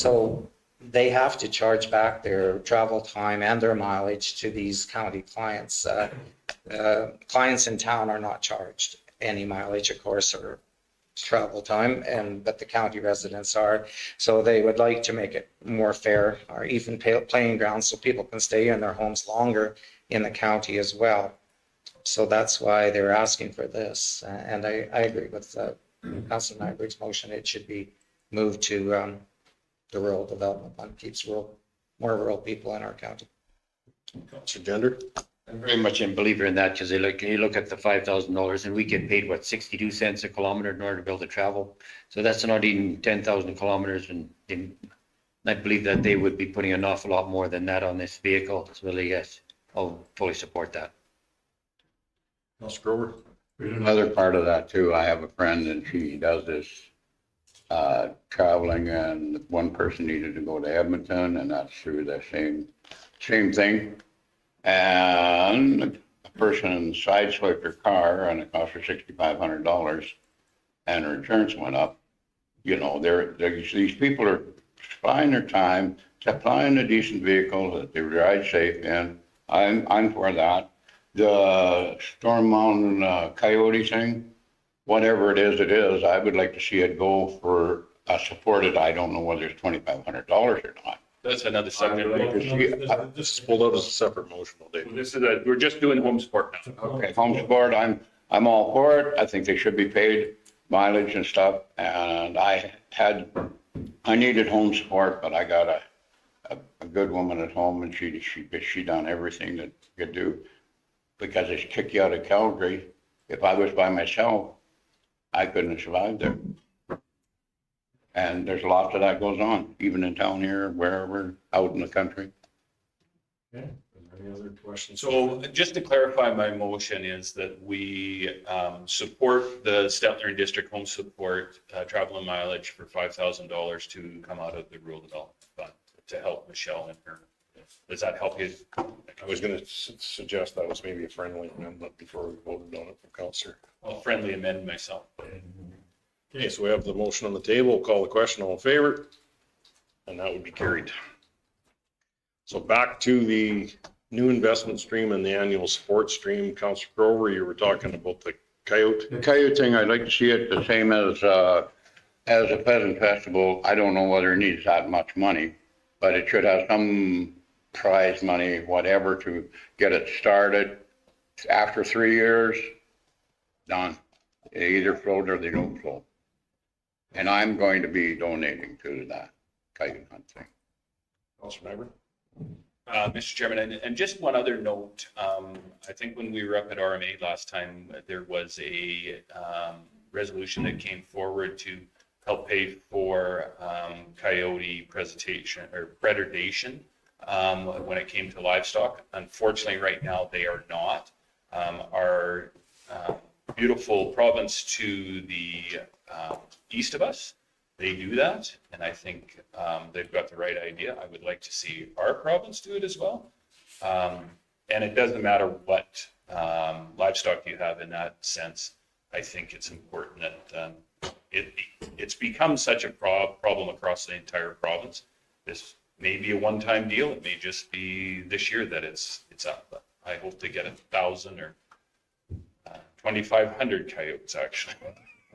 So they have to charge back their travel time and their mileage to these county clients. Clients in town are not charged any mileage, of course, or travel time, but the county residents are. So they would like to make it more fair or even playing ground so people can stay in their homes longer in the county as well. So that's why they're asking for this. And I agree with Councilor Nyberg's motion. It should be moved to the Rural Development Fund, keeps more rural people in our county. Councilor Gender? I'm very much a believer in that because you look at the $5,000 and we get paid, what, 62 cents a kilometer in order to be able to travel. So that's not even 10,000 kilometers. And I believe that they would be putting an awful lot more than that on this vehicle. So really, yes, I'll fully support that. Councilor Grover? Another part of that too, I have a friend and she does this traveling, and one person needed to go to Edmonton, and that's through the same thing. And a person sideswiped her car and it cost her $6,500 and her insurance went up. You know, these people are buying their time, supplying a decent vehicle that they ride safe in. I'm for that. The Storm Mountain Coyote thing, whatever it is, I would like to see it go for supported. I don't know whether it's $2,500 or not. That's another subject. This is pulled out as a separate motion, Dave. We're just doing home support now. Okay, home support, I'm all for it. I think they should be paid mileage and stuff. And I needed home support, but I got a good woman at home, and she done everything that you could do. Because they kick you out of Calgary. If I was by myself, I couldn't have survived there. And there's lots of that goes on, even in town here, wherever, out in the country. Okay, any other questions? So just to clarify, my motion is that we support the Stettler District Home Support travel and mileage for $5,000 to come out of the Rural Development Fund to help Michelle and her. Does that help you? I was going to suggest that was maybe a friendly amendment before we voted on it from Councilor. I'll friendly amend myself. Okay, so we have the motion on the table. We'll call the question, all in favor? And that would be carried. So back to the new investment stream and the annual support stream. Councilor Grover, you were talking about the coyote. The coyote thing, I'd like to see it the same as a pheasant festival. I don't know whether it needs that much money, but it should have some prize money, whatever, to get it started. After 3 years, done. They either float or they don't float. And I'm going to be donating to that coyote hunt thing. Councilor Nyberg? Mr. Chairman, and just one other note, I think when we were up at RMA last time, there was a resolution that came forward to help pay for coyote presentation or predation when it came to livestock. Unfortunately, right now they are not. Our beautiful province to the east of us, they do that, and I think they've got the right idea. I would like to see our province do it as well. And it doesn't matter what livestock you have in that sense. I think it's important that it's become such a problem across the entire province. This may be a one-time deal. It may just be this year that it's up. But I hope to get 1,000 or 2,500 coyotes actually.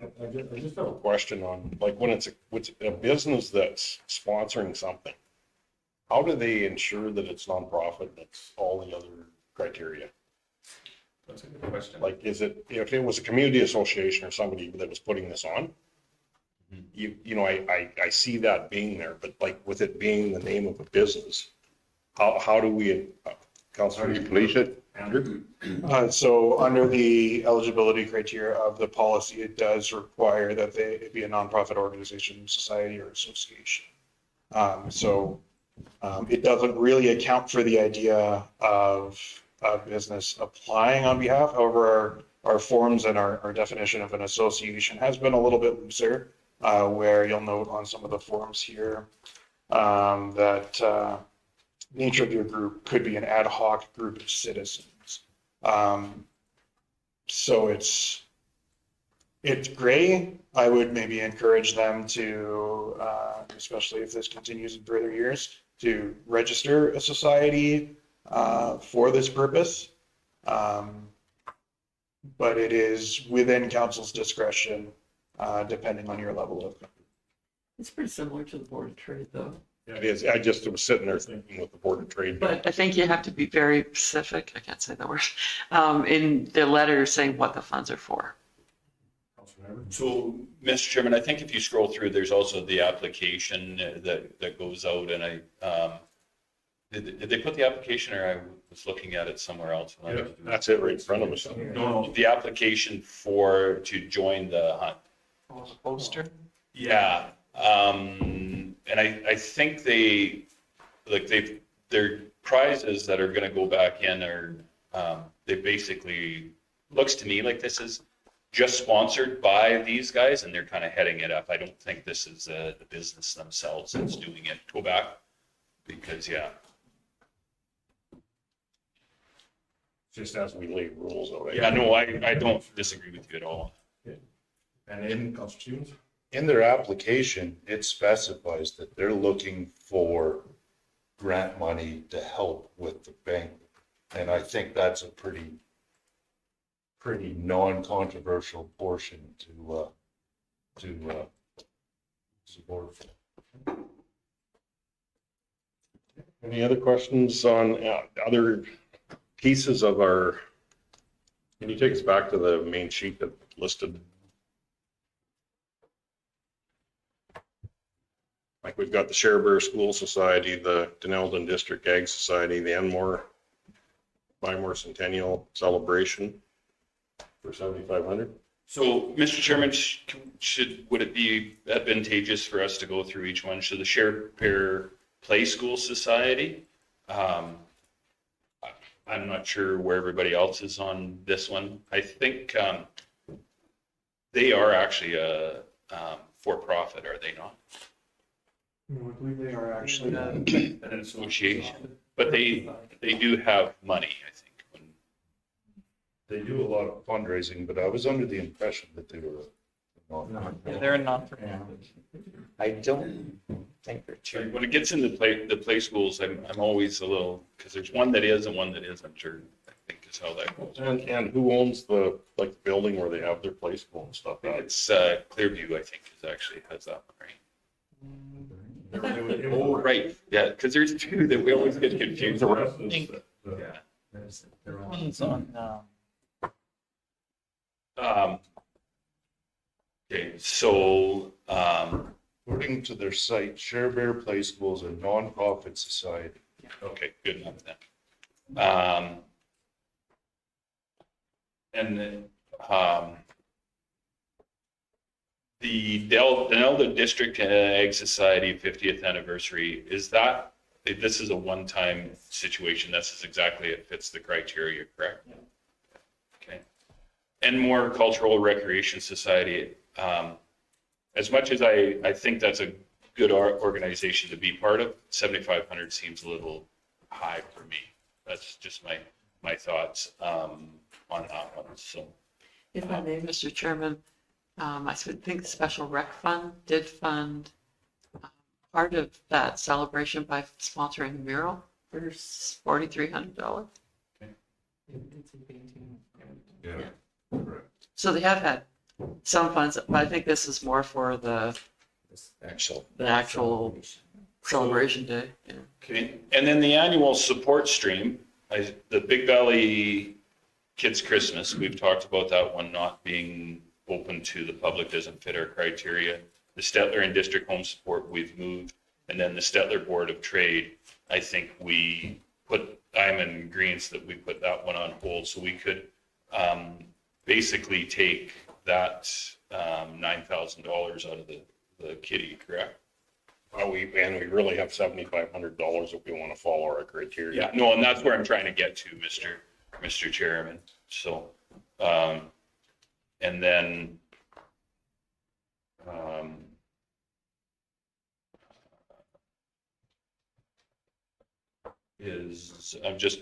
I just have a question on, like, when it's a business that's sponsoring something, how do they ensure that it's nonprofit and it's all the other criteria? That's a good question. Like, if it was a community association or somebody that was putting this on, you know, I see that being there, but like with it being the name of a business, how do we, Councilor, you police it? Andrew? So under the eligibility criteria of the policy, it does require that it be a nonprofit organization, society, or association. It doesn't really account for the idea of a business applying on behalf. However, our forms and our definition of an association has been a little bit looser, where you'll note on some of the forms here that nature of your group could be an ad hoc group of citizens. So it's it's gray. I would maybe encourage them to, especially if this continues in further years, to register a society for this purpose. But it is within council's discretion, depending on your level of. It's pretty similar to the Board of Trade, though. Yeah, it is. I just was sitting there thinking with the Board of Trade. But I think you have to be very specific, I can't say that word, in the letter saying what the funds are for. So, Mr. Chairman, I think if you scroll through, there's also the application that goes out, and did they put the application, or I was looking at it somewhere else? Yeah, that's it right in front of us. No, the application to join the hunt. Oh, the poster? Yeah, and I think their prizes that are gonna go back in are, they basically, looks to me like this is just sponsored by these guys and they're kind of heading it up. I don't think this is the business themselves that's doing it. Go back, because yeah. Just as we lay rules out. Yeah, no, I don't disagree with you at all. And in Councilor Stevens? In their application, it specifies that they're looking for grant money to help with the bank. And I think that's a pretty non-controversial portion to support. Any other questions on other pieces of our, can you take us back to the main sheet that listed? Like we've got the Sherbrooke School Society, the Denelden District Ag Society, the Enmore Centennial Celebration for 7,500. So, Mr. Chairman, would it be advantageous for us to go through each one? Should the Sherbrooke Play School Society? I'm not sure where everybody else is on this one. I think they are actually a for-profit, are they not? I believe they are actually. An association, but they do have money, I think. They do a lot of fundraising, but I was under the impression that they were Yeah, they're not for I don't think they're So cheap. when it gets into the play schools, I'm always a little, because there's one that is and one that isn't, or I think is how that goes. And who owns the building where they have their play school and stuff? It's Clearview, I think, actually has that one, right? Oh, right, yeah, because there's two that we always get confused. The rest is, Yeah. One's on, Okay, so, according to their site, Sherbrooke Play School is a non-profit society. okay, good enough then. And then, the Denelden District Ag Society 50th anniversary, this is a one-time situation. This is exactly, it fits the criteria, correct? Okay. And more Cultural Recreation Society, as much as I think that's a good organization to be part of, 7,500 seems a little high for me. That's just my thoughts on that one. So, if I may, Mr. Chairman, I think the Special Rec Fund did fund part of that celebration by sponsoring a mural for $4,300. Yeah. So they have had some funds, but I think this is more for the actual celebration day. Yeah. okay. And then the annual support stream, the Big Valley Kids Christmas, we've talked about that one not being open to the public, doesn't fit our criteria. The Stettler and District Home Support, we've moved. And then the Stettler Board of Trade, I think I'm in agreement that we put that one on hold. So we could basically take that $9,000 out of the kitty, correct? we really have $7,500 if we want to follow our criteria. Yeah, no, and that's where I'm trying to get to, Mr. Chairman. So, and then, I'm just,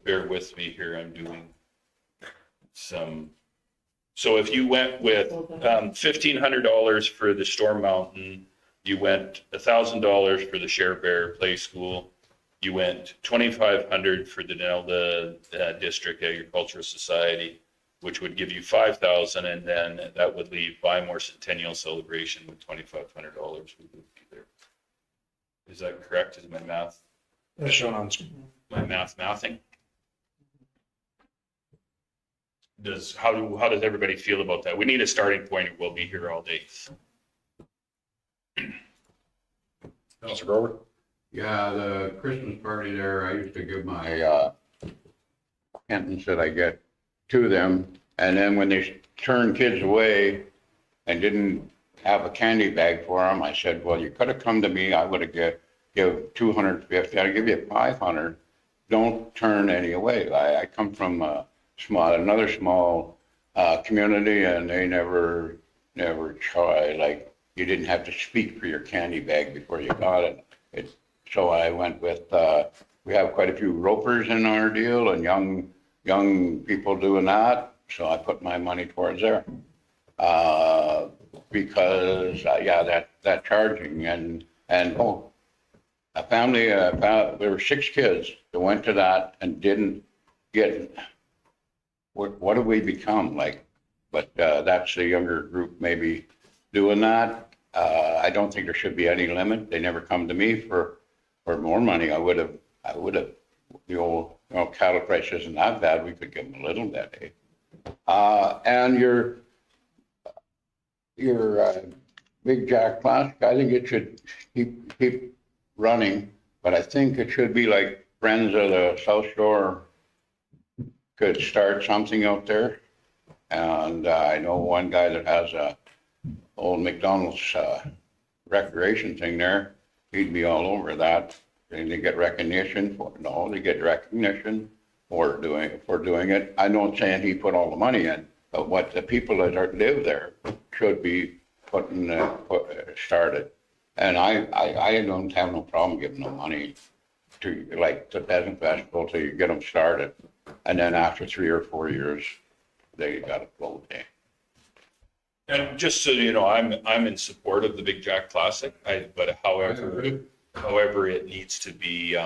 bear with me here, I'm doing some So if you went with $1,500 for the Storm Mountain, you went $1,000 for the Share Bear Play School, you went $2,500 for the Nelda District Agricultural Society, which would give you $5,000, and then that would leave Bymore Centennial Celebration with $2,500 would be there. Is that correct? Is my math, As shown on screen. my mathing? How does everybody feel about that? We need a starting point, or we'll be here all day. Councilor Grover? Yeah, the Christmas party there, I used to give my penance that I get to them. And then when they turned kids away and didn't have a candy bag for them, I said, well, you could have come to me. I would have give 250. I'd give you 500. Don't turn any away. I come from another small community, and they never try. Like, you didn't have to speak for your candy bag before you got it. So I went with, we have quite a few ropers in our deal and young people doing that. So I put my money towards there. Because, that charging and a family, there were 6 kids that went to that and didn't get, what do we become like? But that's the younger group maybe doing that. I don't think there should be any limit. They never come to me for more money. I would have, the old, cattle price isn't that bad. We could give them a little bit, eh? And your Big Jack Classic, I think it should keep running, but I think it should be like Friends of the South Shore could start something out there. And I know one guy that has a old McDonald's recreation thing there. He'd be all over that. And they get recognition they get recognition for doing it. I'm not saying he put all the money in, but what the people that live there should be started. And I don't have no problem giving them money to, like the Peasant Festival, to get them started. And then after 3 or 4 years, they got a float day. And just so you know, I'm in support of the Big Jack Classic. But however, it needs to be.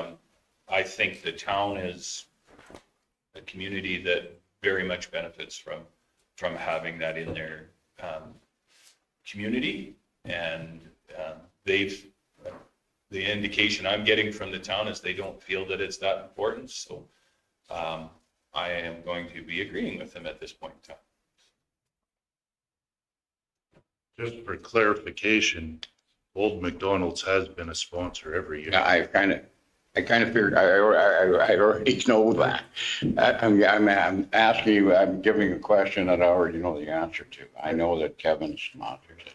I think the town is a community that very much benefits from having that in their community, and the indication I'm getting from the town is they don't feel that it's that important. So I am going to be agreeing with them at this point in time. Just for clarification, Old McDonald's has been a sponsor every year. Yeah, I kind of figured, I already know that. I'm asking you, I'm giving a question that I already know the answer to. I know that Kevin sponsors it.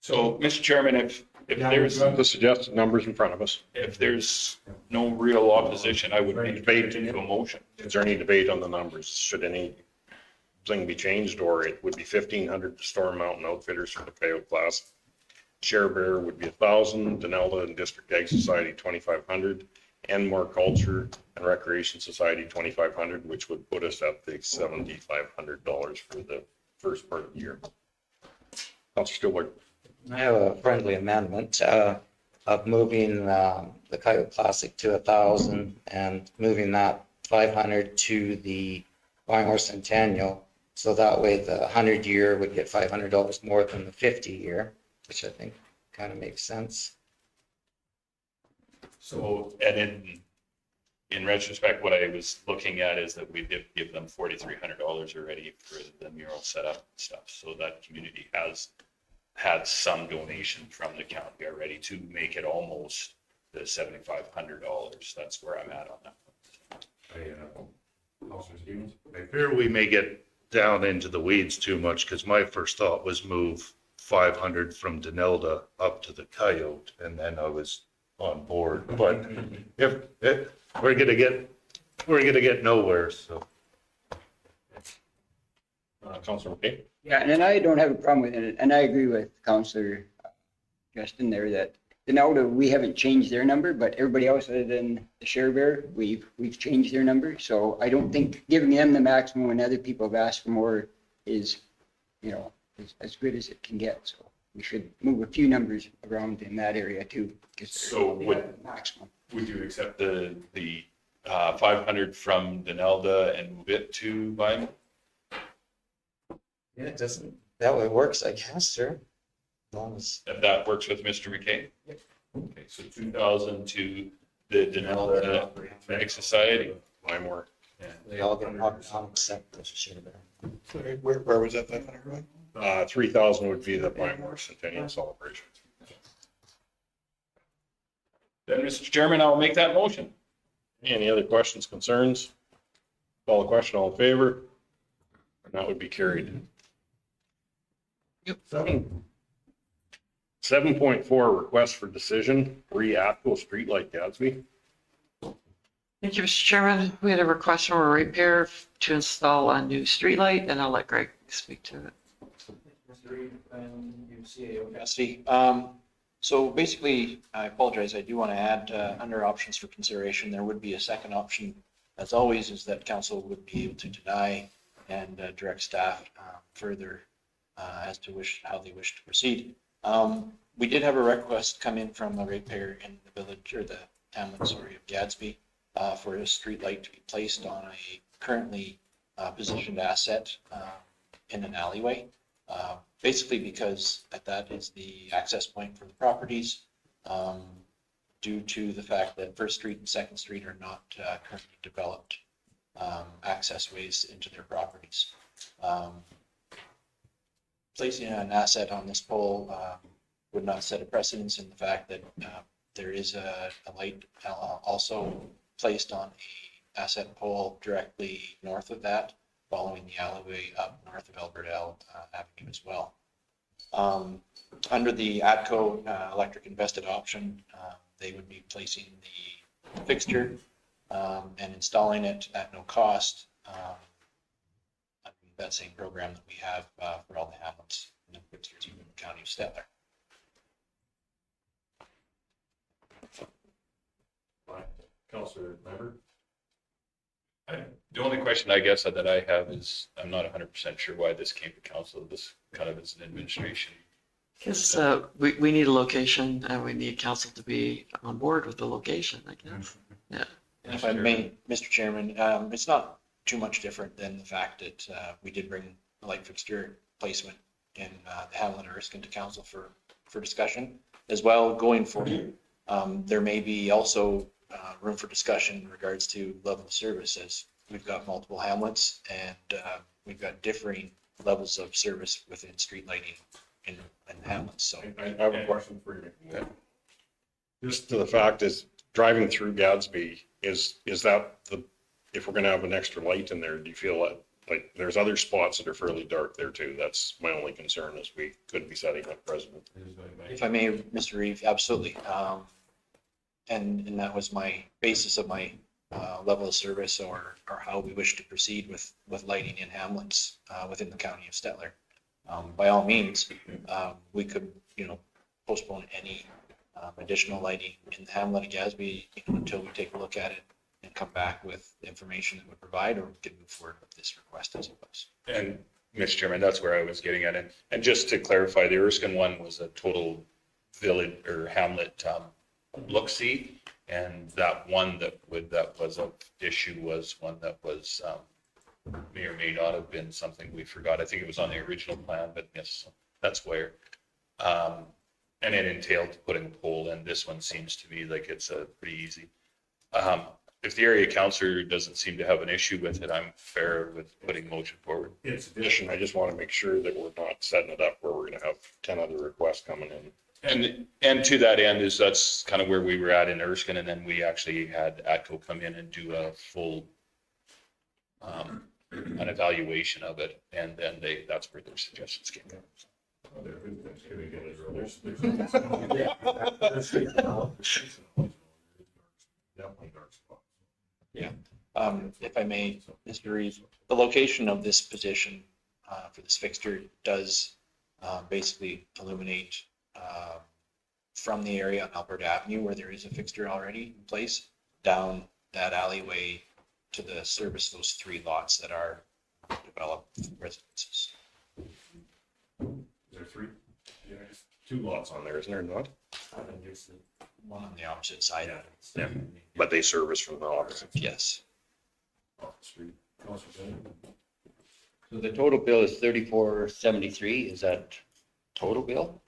So, Mr. Chairman, if there's The suggested numbers in front of us. if there's no real opposition, I would make it into a motion. Is there any debate on the numbers? Should anything be changed, or it would be 1,500 to Storm Mountain Outfitters for the Coyote class? Share Bear would be 1,000, Denelda and District Ag Society 2,500, Enmore Culture and Recreation Society 2,500, which would put us at the $7,500 for the first part of the year. Councilor Stillwater. I have a friendly amendment of moving the Coyote Classic to 1,000 and moving that 500 to the Bymore Centennial. So that way the 100-year would get $500 more than the 50-year, which I think kind of makes sense. So, and in retrospect, what I was looking at is that we did give them $4,300 already for the mural setup and stuff. So that community has had some donation from the county already to make it almost the $7,500. That's where I'm at on that. I fear we may get down into the weeds too much, because my first thought was move 500 from Denelda up to the Coyote, and then I was on board. But we're gonna get nowhere. So, Councilor McKay. Yeah, and I don't have a problem with it, and I agree with Councillor Justin there that Denaldo, we haven't changed their number, but everybody else other than the share bear, we've changed their number. So I don't think giving them the maximum when other people have asked for more is, you know, is as good as it can get. So we should move a few numbers around in that area too. So Maximum. would you accept the 500 from Denelda and move it to Wyman? Yeah, it doesn't, that way it works, I guess, sure. As long as, If that works with Mr. McKay? Yep. Okay, so 2,000 to the Denelda Medic Society. Wymore. Yeah. they all get knocked down except the share bear. Sorry, where was that 500 going? 3,000 would be the Wymore Centennial Celebration. Then, Mr. Chairman, I'll make that motion. Any other questions, concerns? Call the question, all in favor? And that would be carried. Yep. 7.4, request for decision, re-APCO streetlight Gadsby. Thank you, Mr. Chairman. We had a request from a ratepayer to install a new streetlight, and I'll let Greg speak to it. Mr. Reed, and you CAO Cassidy. So basically, I apologize, I do want to add, under options for consideration, there would be a second option, as always, is that council would be able to deny and direct staff further as to how they wish to proceed. We did have a request come in from a ratepayer in the village, or the hamlet, sorry, of Gadsby, for a street light to be placed on a currently positioned asset in an alleyway. Basically because that is the access point for the properties, due to the fact that First Street and Second Street are not currently developed access ways into their properties. Placing an asset on this pole would not set a precedence in the fact that there is a light also placed on a asset pole directly north of that, following the alleyway up north of Alberta Avenue as well. Under the ATCO electric invested option, they would be placing the fixture and installing it at no cost. That same program that we have for all the hamlets in the fixtures in the county of Stettler. Councilor Member? The only question I guess that I have is, I'm not 100% sure why this came to council, this kind of is an administration. Because we need a location and we need council to be on board with the location, I guess. Yeah. And if I may, Mr. Chairman, it's not too much different than the fact that we did bring a light fixture placement in the Hamlet of Erskine to council for discussion as well going forward. There may be also room for discussion in regards to level of service, as we've got multiple hamlets and we've got differing levels of service within street lighting in hamlets. So I have a question for you. Just to the fact is, driving through Gadsby, is that if we're gonna have an extra light in there, do you feel like there's other spots that are fairly dark there too? That's my only concern, is we could be setting up precedent. if I may, Mr. Reeve, absolutely. And that was my basis of my level of service or how we wish to proceed with lighting in hamlets within the county of Stettler. By all means, we could, postpone any additional lighting in the hamlet of Gadsby, until we take a look at it and come back with information that would provide, or we could move forward with this request as it was. And Mr. Chairman, that's where I was getting at it. And just to clarify, the Erskine one was a total village or hamlet look-see. And that one that was an issue was one that was may or may not have been something we forgot. I think it was on the original plan, but yes, that's where. And it entailed putting a pole in. This one seems to be like it's pretty easy. If the area councillor doesn't seem to have an issue with it, I'm fair with putting motion forward. It's addition, I just want to make sure that we're not setting it up where we're gonna have 10 other requests coming in. And to that end that's kind of where we were at in Erskine, and then we actually had ATCO come in and do a full an evaluation of it, and then that's where their suggestions came from. Yeah. If I may, Mr. Reeve, the location of this position for this fixture does basically illuminate from the area on Alberta Avenue where there is a fixture already in place, down that alleyway to the service those 3 lots that are developed residences. Is there 3? Yeah, 2 lots on there, isn't there not? One on the opposite side. Yeah, but they service from the opposite. Yes. Street. So the total bill is 3473. Is that total bill?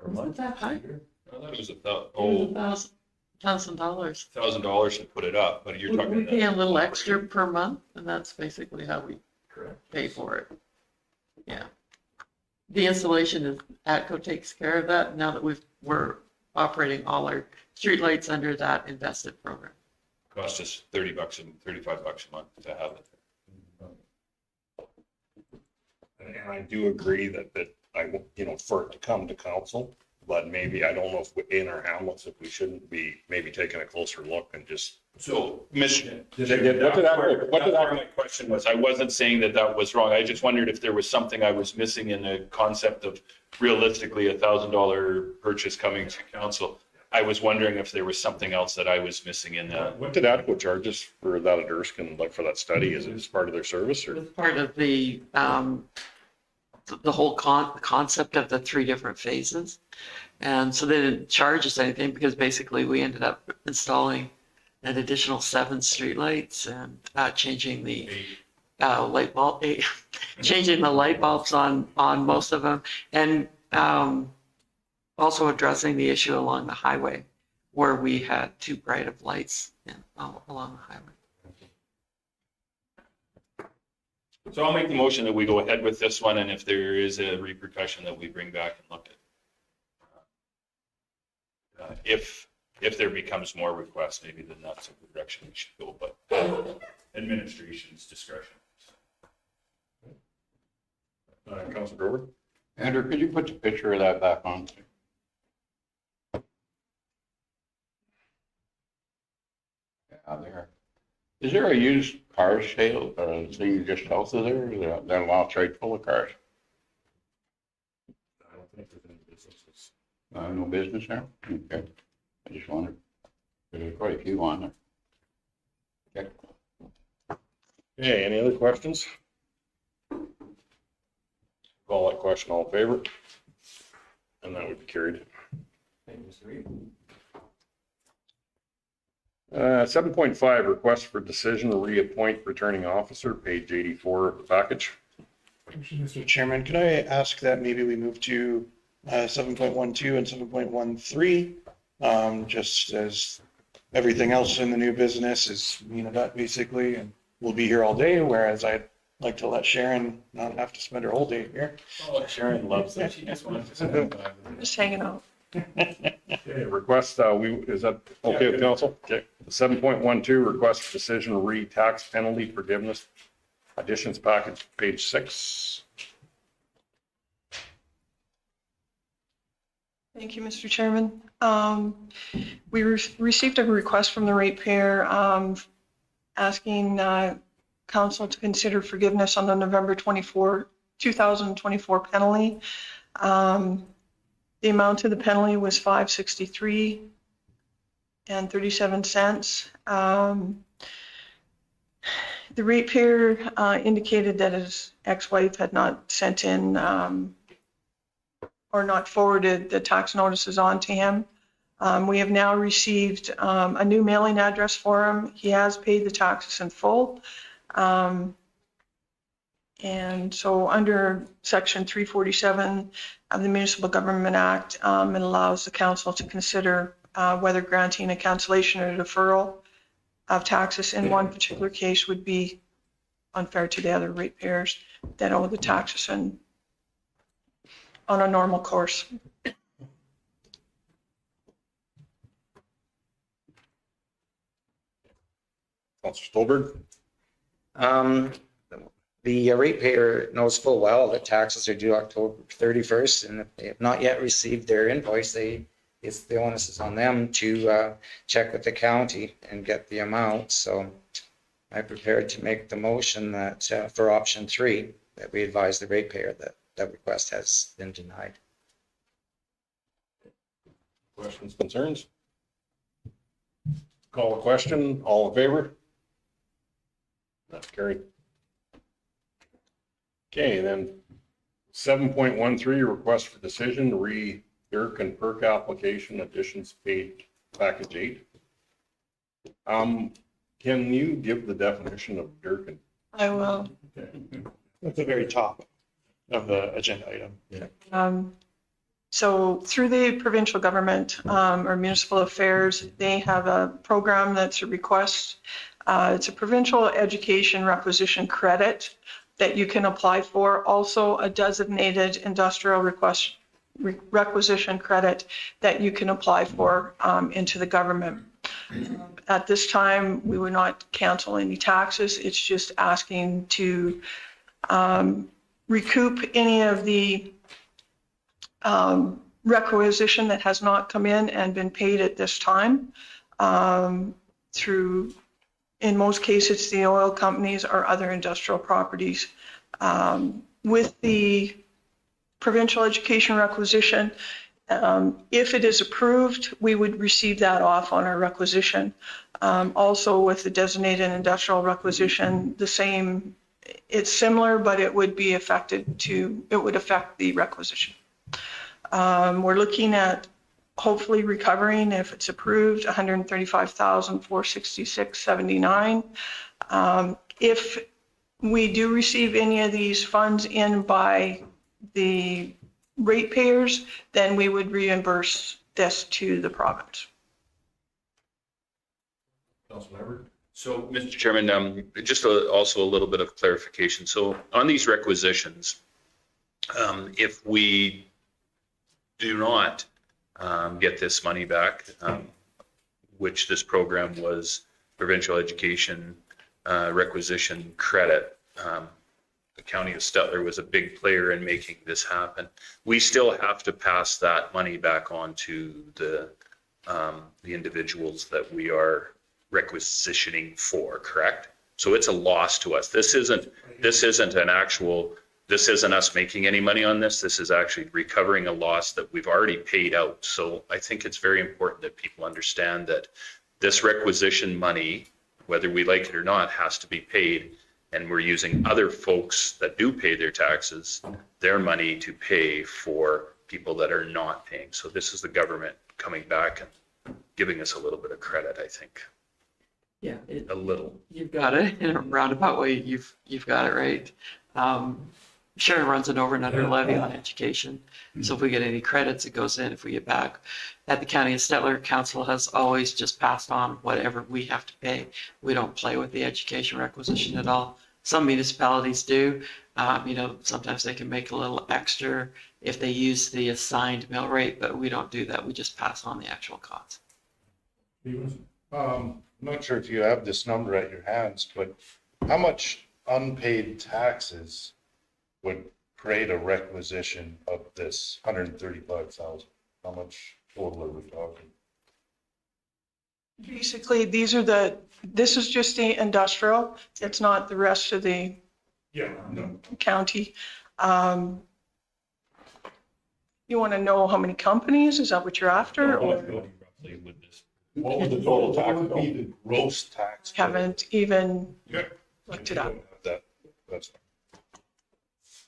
Wasn't that high? I thought it was $1,000. $1,000 to put it up, but you're We talking. pay a little extra per month, and that's basically how we pay for it. Yeah. The installation is, ATCO takes care of that now that we're operating all our streetlights under that invested program. Cost us $30 and $35 a month to have it. And I do agree that for it to come to council, but maybe, I don't know if in our hamlets, if we shouldn't be maybe taking a closer look and just. So, Mission. What did that- My question was, I wasn't saying that was wrong. I just wondered if there was something I was missing in the concept of realistically $1,000 purchase coming to council. I was wondering if there was something else that I was missing in that. What did ATCO charge us for that at Erskine, like for that study? Is it as part of their service or? It's part of the whole concept of the 3 different phases. And so they didn't charge us anything because basically we ended up installing an additional 7 streetlights and changing the light bulb, changing the light bulbs on most of them, and also addressing the issue along the highway where we had too bright of lights along the highway. So I'll make the motion that we go ahead with this one, and if there is a repercussion that we bring back and look at. If there becomes more requests, maybe then that's the direction we should go, but administration's discretion. Councilor Grover? Andrew, could you put the picture of that back on? Yeah, there. Is there a used car sale or thing just south of there? They're a lot trade full of cars. I don't think there's any businesses. No business there? Okay. I just wondered. There's quite a few on there. Okay. Okay, any other questions? Call that question, all in favor? And that would be carried. 7.5, request for decision to reappoint returning officer, page 84 of the package. Mr. Chairman, could I ask that maybe we move to 7.12 and 7.13? Just as everything else in the new business is, that basically, and we'll be here all day, whereas I'd like to let Sharon not have to spend her whole day here. Oh, Sharon loves that. She just wants to spend time. Just hanging out. Okay, request, is that okay with council? Okay. 7.12, request for decision to read tax penalty forgiveness additions package, page 6. Thank you, Mr. Chairman. We received a request from the ratepayer asking council to consider forgiveness on the November 2024 penalty. The amount of the penalty was $563 and 37 cents. The ratepayer indicated that his ex-wife had not sent in or not forwarded the tax notices on to him. We have now received a new mailing address for him. He has paid the taxes in full. And so under section 347 of the Municipal Government Act, it allows the council to consider whether granting a cancellation or deferral of taxes in one particular case would be unfair to the other ratepayers that owe the taxes on a normal course. Councilor Stolberg? The ratepayer knows full well that taxes are due October 31st, and if they have not yet received their invoice, the onus is on them to check with the county and get the amount. So I prepared to make the motion that for option 3, that we advise the ratepayer that that request has been denied. Questions, concerns? Call the question. All in favor? That's carried. Okay, then 7.13, request for decision, Dirk and perk application additions paid package 8. Can you give the definition of Dirk and? I will. At the very top of the agenda item. So through the provincial government or municipal affairs, they have a program that's a request. It's a provincial education requisition credit that you can apply for. Also a designated industrial requisition credit that you can apply for into the government. At this time, we would not cancel any taxes. It's just asking to recoup any of the requisition that has not come in and been paid at this time through, in most cases, the oil companies or other industrial properties. With the provincial education requisition, if it is approved, we would receive that off on our requisition. Also with the designated industrial requisition, the same, it's similar, but it would be affected to, it would affect the requisition. We're looking at hopefully recovering, if it's approved, $135,466.79. If we do receive any of these funds in by the ratepayers, then we would reimburse this to the province. Councilmember? So, Mr. Chairman, just also a little bit of clarification. So on these requisitions, if we do not get this money back, which this program was provincial education requisition credit, the county of Stettler was a big player in making this happen. We still have to pass that money back on to the individuals that we are requisitioning for, correct? So it's a loss to us. This isn't an actual, this isn't us making any money on this. This is actually recovering a loss that we've already paid out. So I think it's very important that people understand that this requisition money, whether we like it or not, has to be paid. And we're using other folks that do pay their taxes, their money to pay for people that are not paying. So this is the government coming back and giving us a little bit of credit, I think. Yeah, A little. you've got it in a roundabout way. You've got it right. Sharon runs an over and under levy on education. So if we get any credits, it goes in. If we get back at the County of Stettler, Council has always just passed on whatever we have to pay. We don't play with the education requisition at all. Some municipalities do. Sometimes they can make a little extra if they use the assigned mill rate, but we don't do that. We just pass on the actual cost. I'm not sure if you have this number at your hands, but how much unpaid taxes would create a requisition of this 135,000? How much total are we talking? Basically, this is just the industrial. It's not the rest of the county. You want to know how many companies? Is that what you're after? Or What would the total tax What would be bill? the gross tax? haven't even Yeah. looked it up. That's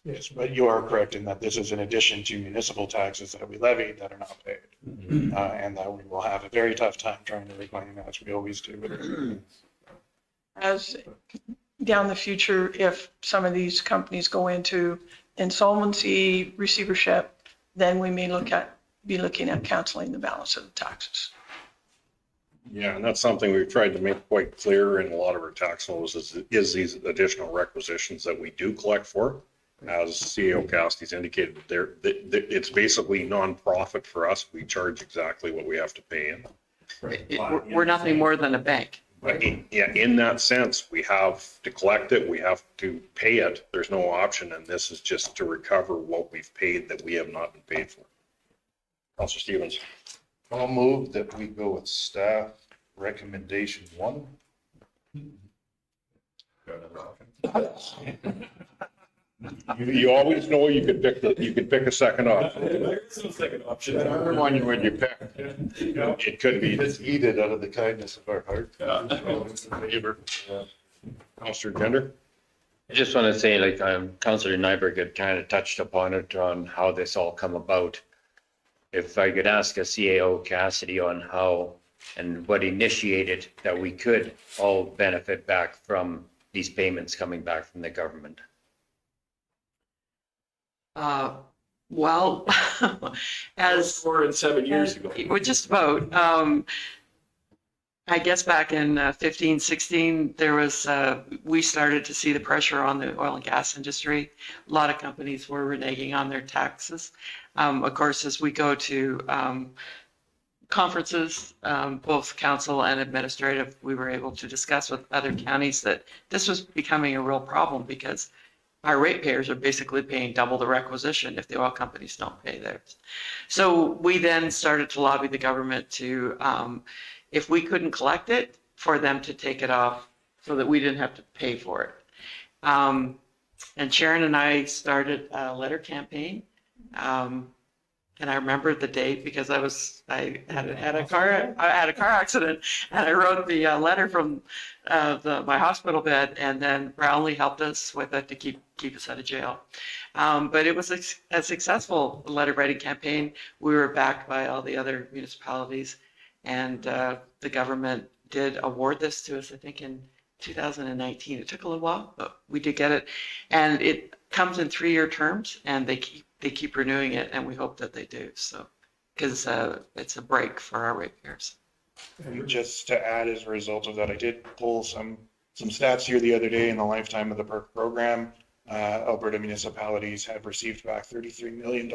Yes, but you are correct in that this is in addition to municipal taxes that we levied that are not paid. And that we will have a very tough time trying to reclaim, as we always do. As down the future, if some of these companies go into insolvency receivership, then we may be looking at canceling the balance of the taxes. Yeah, and that's something we've tried to make quite clear in a lot of our tax laws is these additional requisitions that we do collect for. As CEO Cassidy's indicated, it's basically non-profit for us. We charge exactly what we have to pay in. We're nothing more than a bank. But in that sense, we have to collect it, we have to pay it. There's no option, and this is just to recover what we've paid that we have not been paid for. Councilor Stevens. I'll move that we go with staff recommendation 1. You always know you could pick a second option. There is no second option. Whichever one would you pick? It could be. Just eat it out of the kindness of our heart. Favor. Counselor Gender? I just want to say, like, Councillor Nyberg had kind of touched upon it, on how this all come about. If I could ask a CAO Cassidy on how and what initiated that we could all benefit back from these payments coming back from the government. Well, as 4 and 7 years ago. we're just about, I guess back in 15, 16, there was, we started to see the pressure on the oil and gas industry. A lot of companies were reneging on their taxes. Of course, as we go to conferences, both council and administrative, we were able to discuss with other counties that this was becoming a real problem because our ratepayers are basically paying double the requisition if the oil companies don't pay theirs. So we then started to lobby the government to, if we couldn't collect it, for them to take it off so that we didn't have to pay for it. And Sharon and I started a letter campaign. And I remember the date because I had a car accident, and I wrote the letter from my hospital bed, and then Brownlee helped us with it to keep us out of jail. But it was a successful letter writing campaign. We were backed by all the other municipalities, and the government did award this to us, I think, in 2019. It took a little while, but we did get it, and it comes in 3-year terms, and they keep renewing it, and we hope that they do. So, because it's a break for our ratepayers. And just to add, as a result of that, I did pull some stats here the other day. In the lifetime of the PERC program, Alberta municipalities have received back $33 million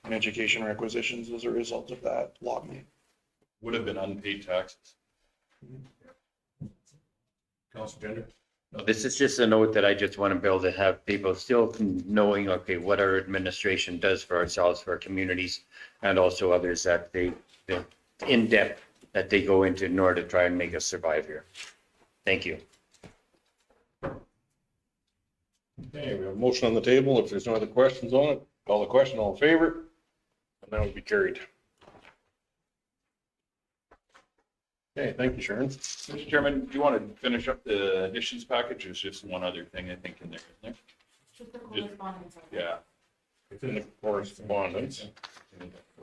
in education requisitions as a result of that lobbying. Would have been unpaid taxes. Counselor Gender? This is just a note that I just want to build to have people still knowing, okay, what our administration does for ourselves, for our communities, and also others, that the in-depth that they go into in order to try and make us survive here. Thank you. Okay, we have a motion on the table. If there's no other questions on it, call the question. All in favor? And that would be carried. Okay, thank you, Sharon. Mr. Chairman, do you want to finish up the additions package? There's just one other thing I think in there, isn't there? Yeah. It's in the correspondence.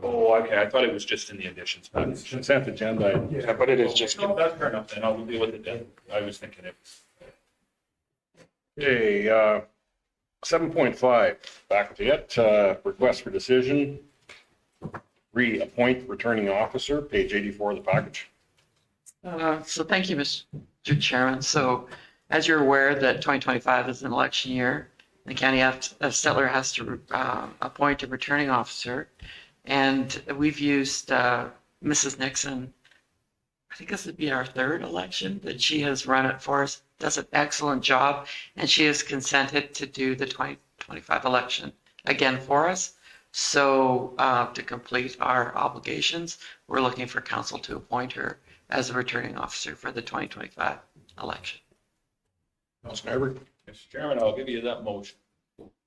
Oh, okay. I thought it was just in the additions package. Consent agenda. Yeah, but it is just. No, that's fair enough then. I'll deal with it then. I was thinking it was. Okay, 7.5, back to it. Request for decision. Reappoint returning officer, page 84 of the package. So thank you, Mr. Chairman. So as you're aware that 2025 is an election year, the county of Stettler has to appoint a returning officer. And we've used Mrs. Nixon. I think this would be our 3rd election that she has run it for us, does an excellent job. And she has consented to do the 2025 election again for us. So to complete our obligations, we're looking for council to appoint her as a returning officer for the 2025 election. Councilor Nyberg, Mr. Chairman, I'll give you that motion.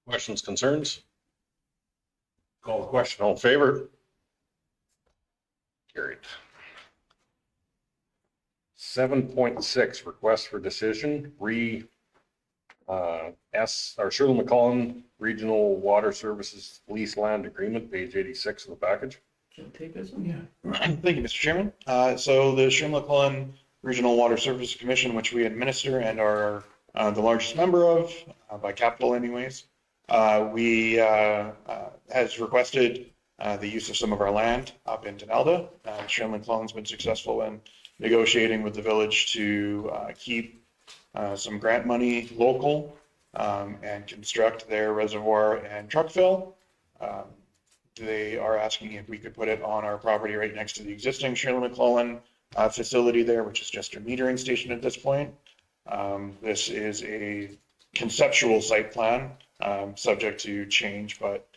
questions, concerns? Call the question. All in favor? Carried. 7.6, request for decision, Shirley McCollum Regional Water Services Lease Land Agreement, page 86 of the package. Can I take this one? Yeah. Thank you, Mr. Chairman. So the Shirley-McClellan Regional Water Services Commission, which we administer and are the largest member of, by capital anyways, has requested the use of some of our land up in Denelda. Shirley-McClellan's been successful in negotiating with the village to keep some grant money local and construct their reservoir and truck fill. They are asking if we could put it on our property right next to the existing Shirley-McClellan facility there, which is just a metering station at this point. This is a conceptual site plan, subject to change, but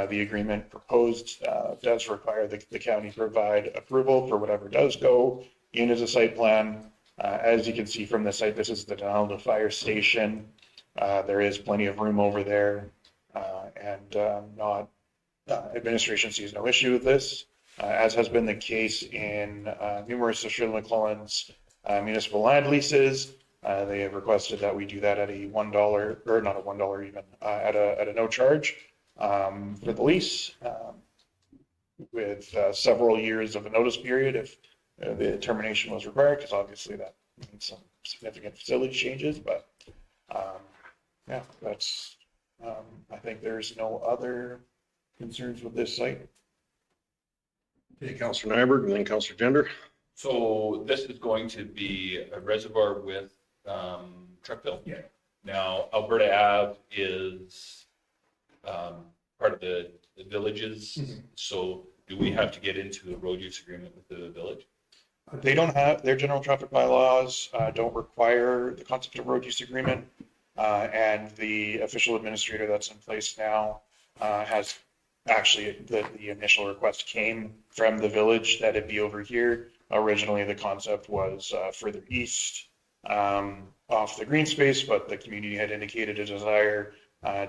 the agreement proposed does require the county provide approval for whatever does go in as a site plan. As you can see from the site, this is the Denelda Fire Station. There is plenty of room over there, and not administration sees no issue with this, as has been the case in numerous of Shirley McClellan's municipal land leases. They have requested that we do that at a $1, or not a $1 even, at a no charge for the lease, with several years of a notice period if the termination was required, because obviously that means some significant facility changes. But yeah, that's, I think there's no other concerns with this site. Okay, Councillor Nyberg and then Councillor Gender. So this is going to be a reservoir with truck fill? Yeah. Now, Alberta Ave is part of the villages. So do we have to get into a road use agreement with the village? They don't have, their general traffic bylaws don't require the concept of road use agreement. And the official administrator that's in place now has actually, the initial request came from the village that it be over here. Originally, the concept was further east off the green space, but the community had indicated a desire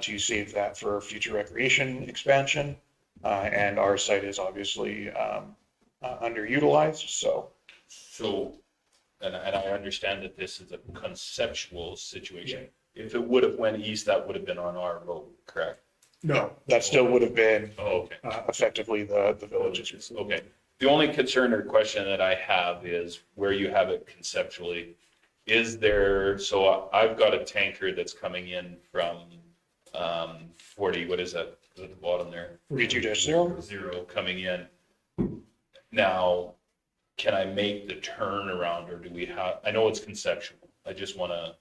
to save that for future recreation expansion. And our site is obviously underutilized, so. So, and I understand that this is a conceptual situation. If it would have went east, that would have been on our road, correct? No, that still would have been Oh, okay. effectively the village's. Okay. The only concern or question that I have is where you have it conceptually. Is there, so I've got a tanker that's coming in from 40, what is that at the bottom there? 42-0. Zero coming in. Now, can I make the turnaround or do we have, I know it's conceptual. I just want to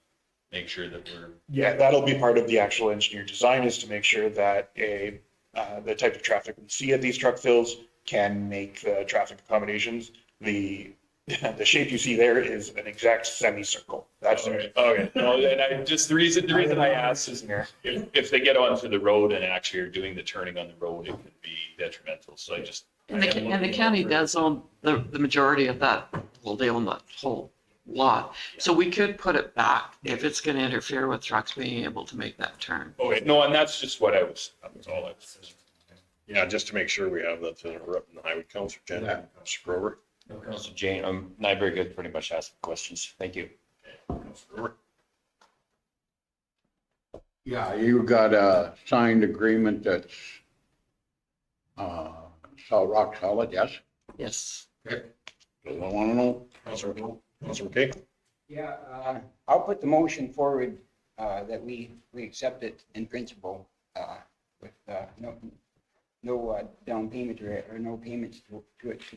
make sure that we're. Yeah, that'll be part of the actual engineer design, is to make sure that the type of traffic we see at these truck fills can make the traffic accommodations. The shape you see there is an exact semicircle. That's Okay. No, and I just, the reason I asked is if they get onto the road and actually are doing the turning on the road, it could be detrimental. So I just. And the county does own the majority of that, well, they own that whole lot. So we could put it back if it's going to interfere with trucks being able to make that turn. Okay, no, and that's just what that was all I was. Yeah, just to make sure we have that interrupting the highway. Councillor Gender, Councillor Grover. Councillor Jane, Nyberg had pretty much asked the questions. Thank you. Councillor Grover. Yeah, you got a signed agreement that's rock solid, yes? Yes. Does I want to know? Councillor McKay. Yeah, I'll put the motion forward that we accept it in principle with no down payment or no payments to it to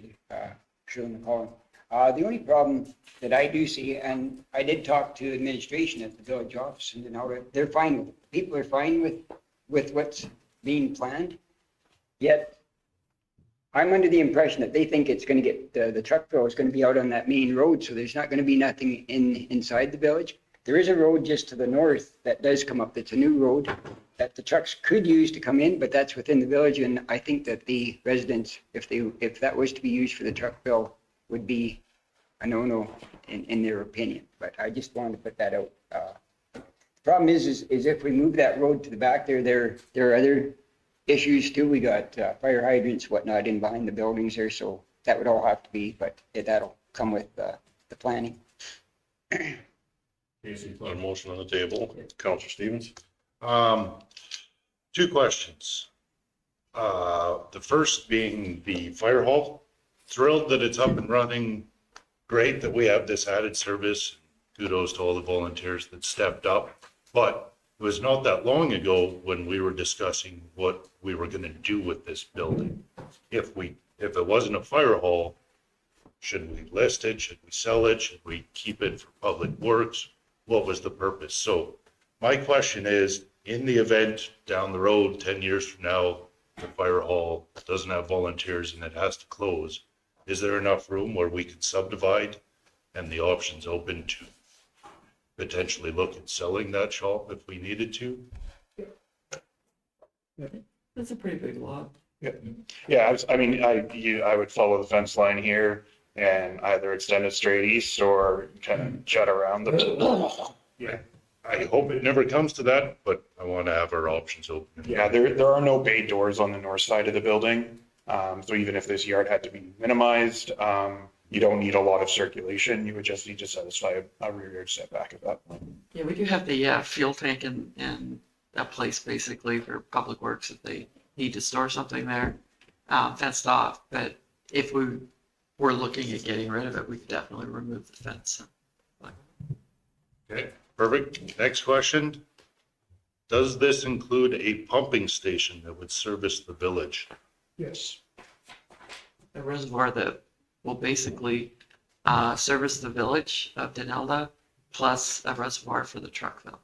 Shirley McCollum. The only problem that I do see, and I did talk to administration at the village office, and now they're fine with it. People are fine with what's being planned. Yet I'm under the impression that they think it's going to get, the truck fill is going to be out on that main road, so there's not going to be nothing inside the village. There is a road just to the north that does come up, that's a new road that the trucks could use to come in, but that's within the village, and I think that the residents, if that was to be used for the truck fill, would be a no-no in their opinion. But I just wanted to put that out. The problem is if we move that road to the back there are other issues too. We got fire hydrants, whatnot in behind the buildings there, so that would all have to be, but that'll come with the planning. Casey put a motion on the table. Councillor Stevens. Two questions. The first being the fire hall. Thrilled that it's up and running. Great that we have this added service. Kudos to all the volunteers that stepped up. But it was not that long ago when we were discussing what we were going to do with this building. If it wasn't a fire hall, should we list it? Should we sell it? Should we keep it for public works? What was the purpose? So my question is, in the event down the road, 10 years from now, the fire hall doesn't have volunteers and it has to close, is there enough room where we could subdivide and the options open to potentially look at selling that shop if we needed to? That's a pretty big lot. Yeah, I would follow the fence line here and either extend it straight east or kind of jut around the. Yeah. I hope it never comes to that, but I want to have our options open. Yeah, there are no bay doors on the north side of the building. So even if this yard had to be minimized, you don't need a lot of circulation. You would just need to satisfy a rear yard setback at that point. Yeah, we do have the fuel tank and that place basically for public works if they need to store something there, fenced off. But if we were looking at getting rid of it, we could definitely remove the fence. Okay, perfect. Next question. Does this include a pumping station that would service the village? Yes. A reservoir that will basically service the village of Denelda plus a reservoir for the truck fill.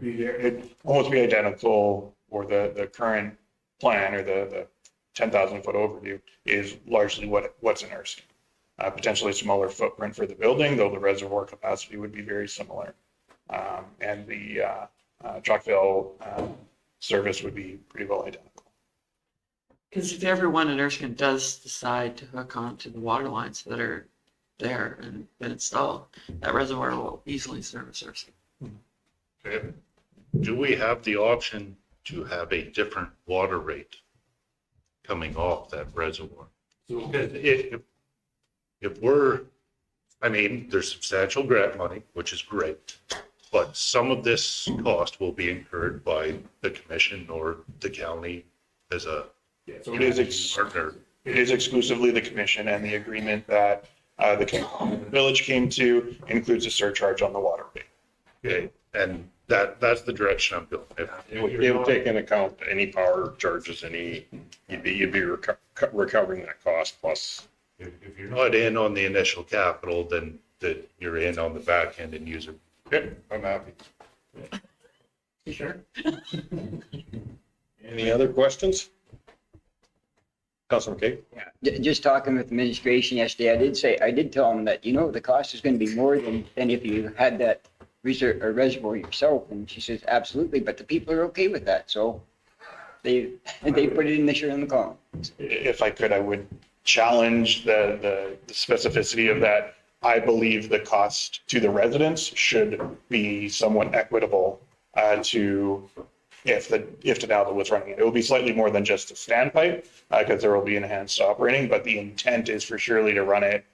It'd almost be identical, or the current plan or the 10,000 foot overview is largely what's in Erskine. Potentially smaller footprint for the building, though the reservoir capacity would be very similar. And the truck fill service would be pretty well identical. Because if everyone in Erskine does decide to hook onto the water lines that are there and been installed, that reservoir will easily service Erskine. Okay. Do we have the option to have a different water rate coming off that reservoir? Because if we're, I mean, there's substantial grant money, which is great, but some of this cost will be incurred by the commission or the county as a So it is partner. It is exclusively the commission, and the agreement that the village came to includes a surcharge on the water rate. Okay, and that's the direction I'm going. It would take into account any power charges, you'd be recovering that cost plus. If you're not in on the initial capital, then that you're in on the back end and user. Okay, I'm happy. You sure? Any other questions? Councilor McKay? Just talking with administration yesterday, I did tell them that, the cost is going to be more than if you had that reservoir yourself. And she says, absolutely, but the people are okay with that. So they put it in the shirt on the column. If I could, I would challenge the specificity of that. I believe the cost to the residents should be somewhat equitable to if Denalda was running it. It will be slightly more than just a standpipe because there will be enhanced operating, but the intent is for surely to run it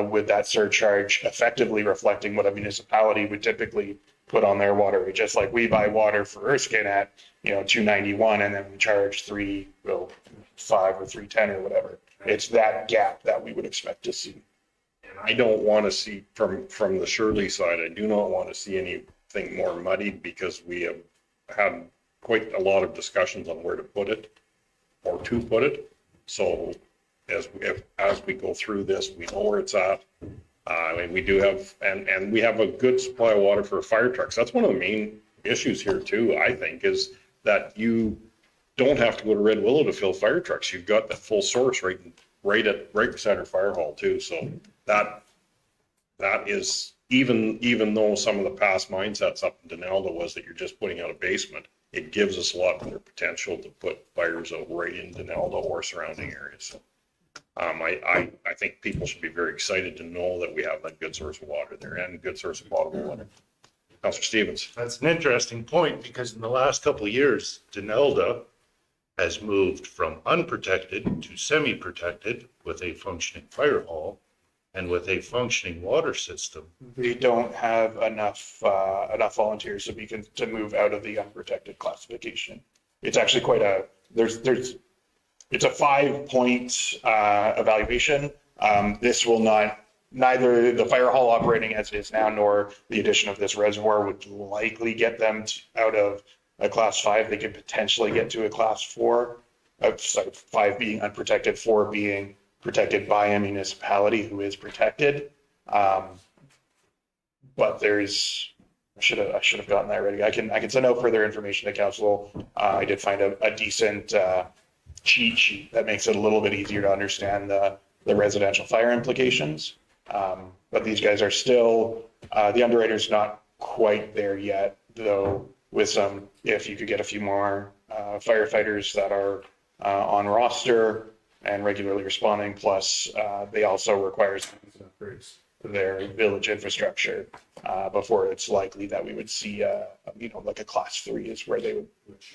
with that surcharge effectively reflecting what a municipality would typically put on their water rate. Just like we buy water for Erskine at, $2.91 and then we charge $3.05 or $3.10 or whatever. It's that gap that we would expect to see. I don't want to see from the Shirley side, I do not want to see anything more muddied because we have had quite a lot of discussions on where to put it or to put it. So as we go through this, we know where it's at. I mean, we do have, and we have a good supply of water for fire trucks. That's one of the main issues here too, I think, is that you don't have to go to Red Willow to fill fire trucks. You've got that full source right beside our fire hall too. So that is, even though some of the past mindsets up in Denalda was that you're just putting out a basement, it gives us a lot more potential to put fires out right in Denalda or surrounding areas. So, I think people should be very excited to know that we have that good source of water there and a good source of potable water. Councilor Stevens. That's an interesting point because in the last couple of years, Denelda has moved from unprotected to semi-protected with a functioning fire hall and with a functioning water system. We don't have enough volunteers to move out of the unprotected classification. It's actually quite it's a 5-point evaluation. This will neither the fire hall operating as it is now, nor the addition of this reservoir would likely get them out of a class 5. They could potentially get to a class 4, 5 being unprotected, 4 being protected by a municipality who is protected. But I should have gotten that ready. I can send out further information to council. I did find a decent cheat sheet that makes it a little bit easier to understand the residential fire implications. But these guys are still, the underwriter's not quite there yet, though with if you could get a few more firefighters that are on roster and regularly responding, plus they also require some upgrades their village infrastructure, before it's likely that we would see like a class 3 is where they would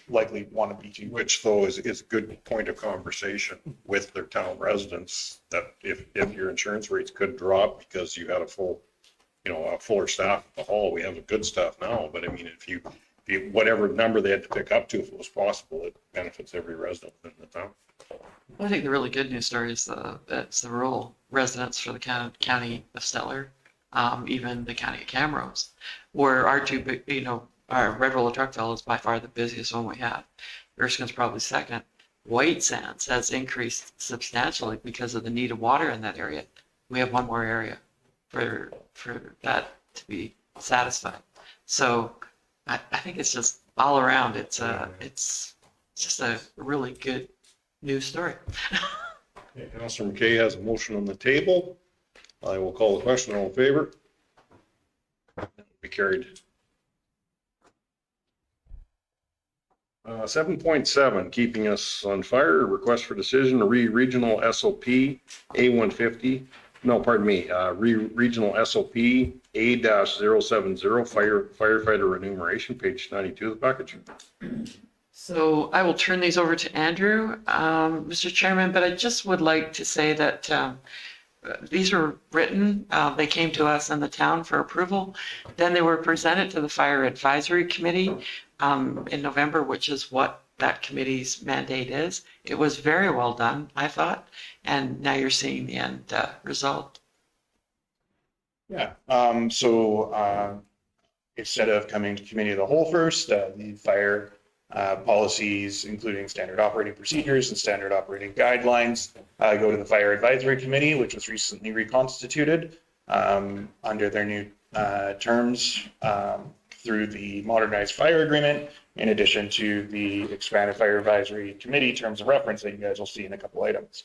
likely want to be to. Which though is a good point of conversation with their town residents, that if your insurance rates could drop because you had a fuller staff at the hall, we have a good staff now, but I mean, if you whatever number they had to pick up to, if it was possible, it benefits every resident in the town. I think the really good news story is it's the rural residents for the county of Stettler, even the county of Camrose, where our two big, our Red Roller Truckville is by far the busiest one we have. Erskine's probably second. White Sands has increased substantially because of the need of water in that area. We have one more area for that to be satisfied. So I think it's just all around. It's just a really good news story. Okay, Councilor McKay has a motion on the table. I will call the question. All in favor? Be carried. 7.7, keeping us on fire. Request for decision to regional SOP A150. No, pardon me. Regional SOP A-070 firefighter remuneration, page 92 of the package. So I will turn these over to Andrew, Mr. Chairman, but I just would like to say that these were written, they came to us in the town for approval. Then they were presented to the Fire Advisory Committee in November, which is what that committee's mandate is. It was very well done, I thought, and now you're seeing the end result. Yeah, so instead of coming to committee of the whole first, the fire policies, including standard operating procedures and standard operating guidelines, go to the Fire Advisory Committee, which was recently reconstituted under their new terms through the modernized fire agreement, in addition to the expanded Fire Advisory Committee terms of reference that you guys will see in a couple items.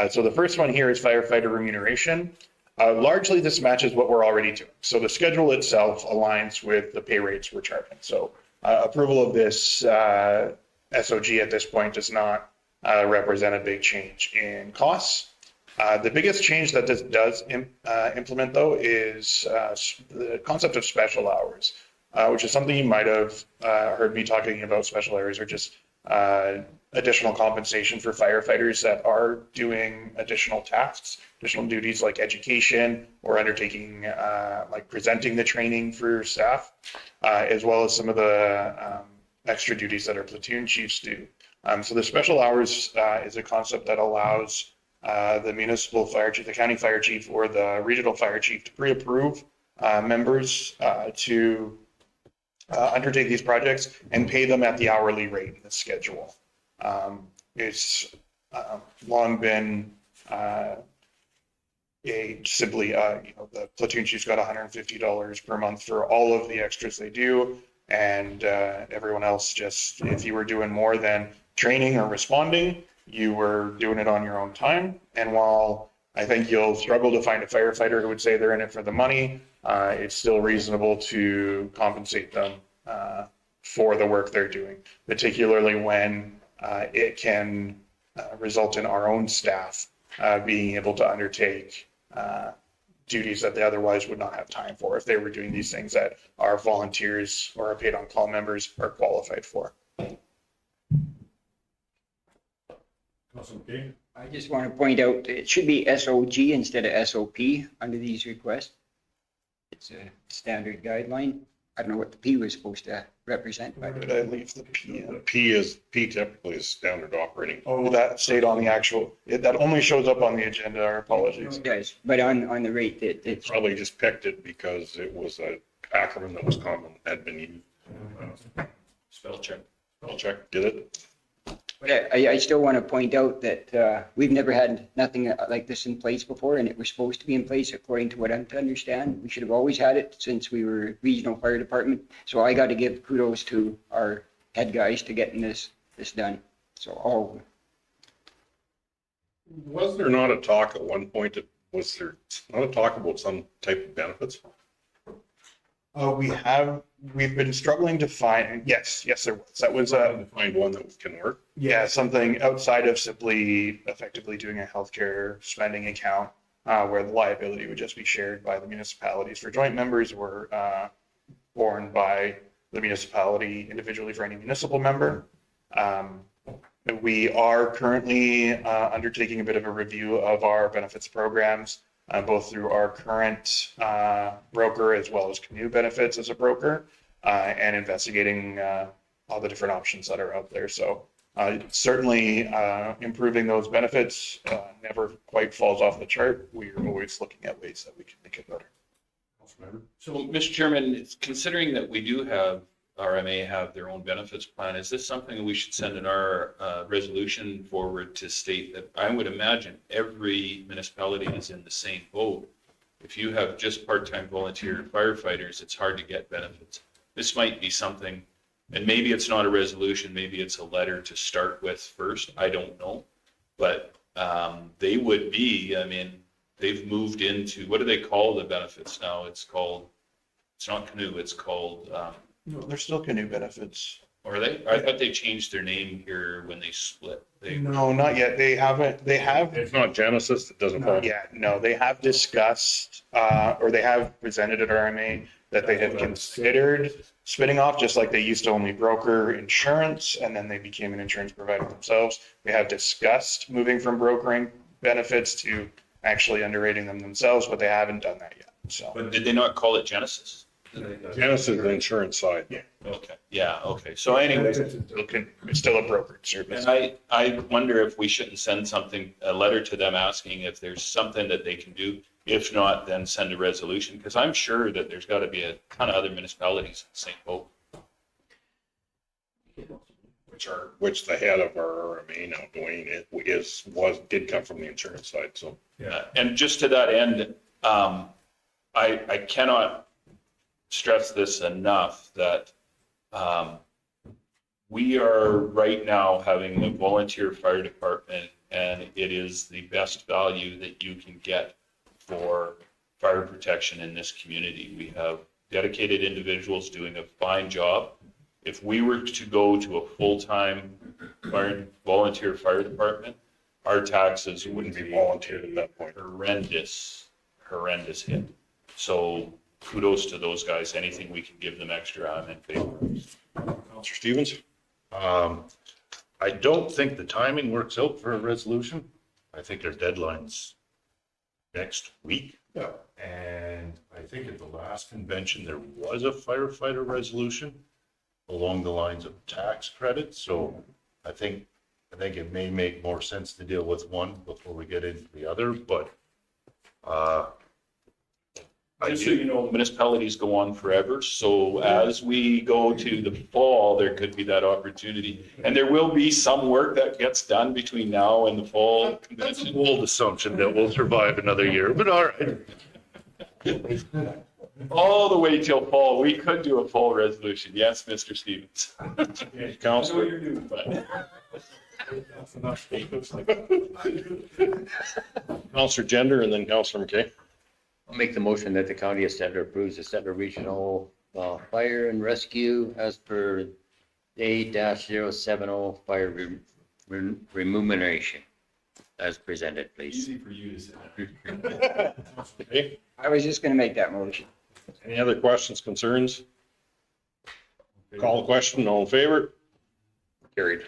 So the first one here is firefighter remuneration. Largely, this matches what we're already doing. So the schedule itself aligns with the pay rates we're charging. So approval of this SOG at this point does not represent a big change in costs. The biggest change that this does implement, though, is the concept of special hours, which is something you might have heard me talking about. Special hours are just additional compensation for firefighters that are doing additional tasks, additional duties like education or undertaking like presenting the training for staff, as well as some of the extra duties that our platoon chiefs do. So the special hours is a concept that allows the municipal fire chief, the county fire chief, or the regional fire chief to pre-approve members to undertake these projects and pay them at the hourly rate in the schedule. It's long been simply, the platoon chief's got $150 per month for all of the extras they do, and everyone else just, if you were doing more than training or responding, you were doing it on your own time. And while I think you'll struggle to find a firefighter who would say they're in it for the money, it's still reasonable to compensate them for the work they're doing, particularly when it can result in our own staff being able to undertake duties that they otherwise would not have time for if they were doing these things that our volunteers or our paid on call members are qualified for. I just want to point out, it should be SOG instead of SOP under these requests. It's a standard guideline. I don't know what the P was supposed to represent. Where did I leave the P in? The P typically is standard operating. Oh, that stayed on the actual, that only shows up on the agenda, our apologies. It does, but on the rate that it's. Probably just picked it because it was an acronym that was common, had been used. Spell check. I'll check, did it? But I still want to point out that we've never had nothing like this in place before, and it was supposed to be in place according to what I'm to understand. We should have always had it since we were regional fire department. So I got to give kudos to our head guys to getting this done. So all of them. Was there not a talk at one point, was there not a talk about some type of benefits? We've been struggling to find, yes, there was. That was To find one that can work. yeah, something outside of simply effectively doing a healthcare spending account. where the liability would just be shared by the municipalities for joint members or borne by the municipality individually for any municipal member. We are currently undertaking a bit of a review of our benefits programs, both through our current broker as well as Canoe Benefits as a broker, and investigating all the different options that are out there. So certainly improving those benefits never quite falls off the chart. We are always looking at ways that we can make it better. So, Mr. Chairman, considering that we do have RMA have their own benefits plan, is this something that we should send in our resolution forward to state that I would imagine every municipality is in the same boat? If you have just part-time volunteer firefighters, it's hard to get benefits. This might be something, and maybe it's not a resolution, maybe it's a letter to start with first, I don't know. But they would be, I mean, they've moved into, what do they call the benefits now? It's not Canoe, it's called, No, they're still Canoe Benefits. or they? I thought they changed their name here when they split. No, not yet. They haven't. They have. It's not Genesis, it doesn't fall. Not yet. No, they have discussed, or they have presented at RMA that they have considered spinning off, just like they used to only broker insurance and then they became an insurance provider themselves. They have discussed moving from brokering benefits to actually underwriting them themselves, but they haven't done that yet. So. But did they not call it Genesis? Genesis is the insurance side. Yeah. Okay, yeah, okay. So anyways, It's still a brokerage service. and I wonder if we shouldn't send something, a letter to them asking if there's something that they can do. If not, then send a resolution, because I'm sure that there's got to be a ton of other municipalities in the same boat. Which the head of our RMA now, Dwayne, did come from the insurance side, so. And just to that end, I cannot stress this enough that we are right now having a volunteer fire department, and it is the best value that you can get for fire protection in this community. We have dedicated individuals doing a fine job. If we were to go to a full-time volunteer fire department, our taxes Wouldn't be volunteer at that point. horrendous hit. So kudos to those guys. Anything we can give them extra, I'm in favor. Counselor Stevens? I don't think the timing works out for a resolution. I think our deadline's next week. Yeah. And I think at the last convention, there was a firefighter resolution along the lines of tax credits. So I think it may make more sense to deal with one before we get into the other, but Just so you know, municipalities go on forever. So as we go to the fall, there could be that opportunity. And there will be some work that gets done between now and the fall that's a convention. bold assumption that we'll survive another year, but all right. All the way till fall. We could do a fall resolution. Yes, Mr. Stevens. Counselor? You're doing, but. Counselor Gender and then Counselor McKay. I'll make the motion that the county of Stettler approves the Stettler Regional Fire and Rescue as per A-070 fire remuneration as presented, please. Easy for you to say. Okay. I was just gonna make that motion. Any other questions, concerns? Call the question, all in favor? Carried.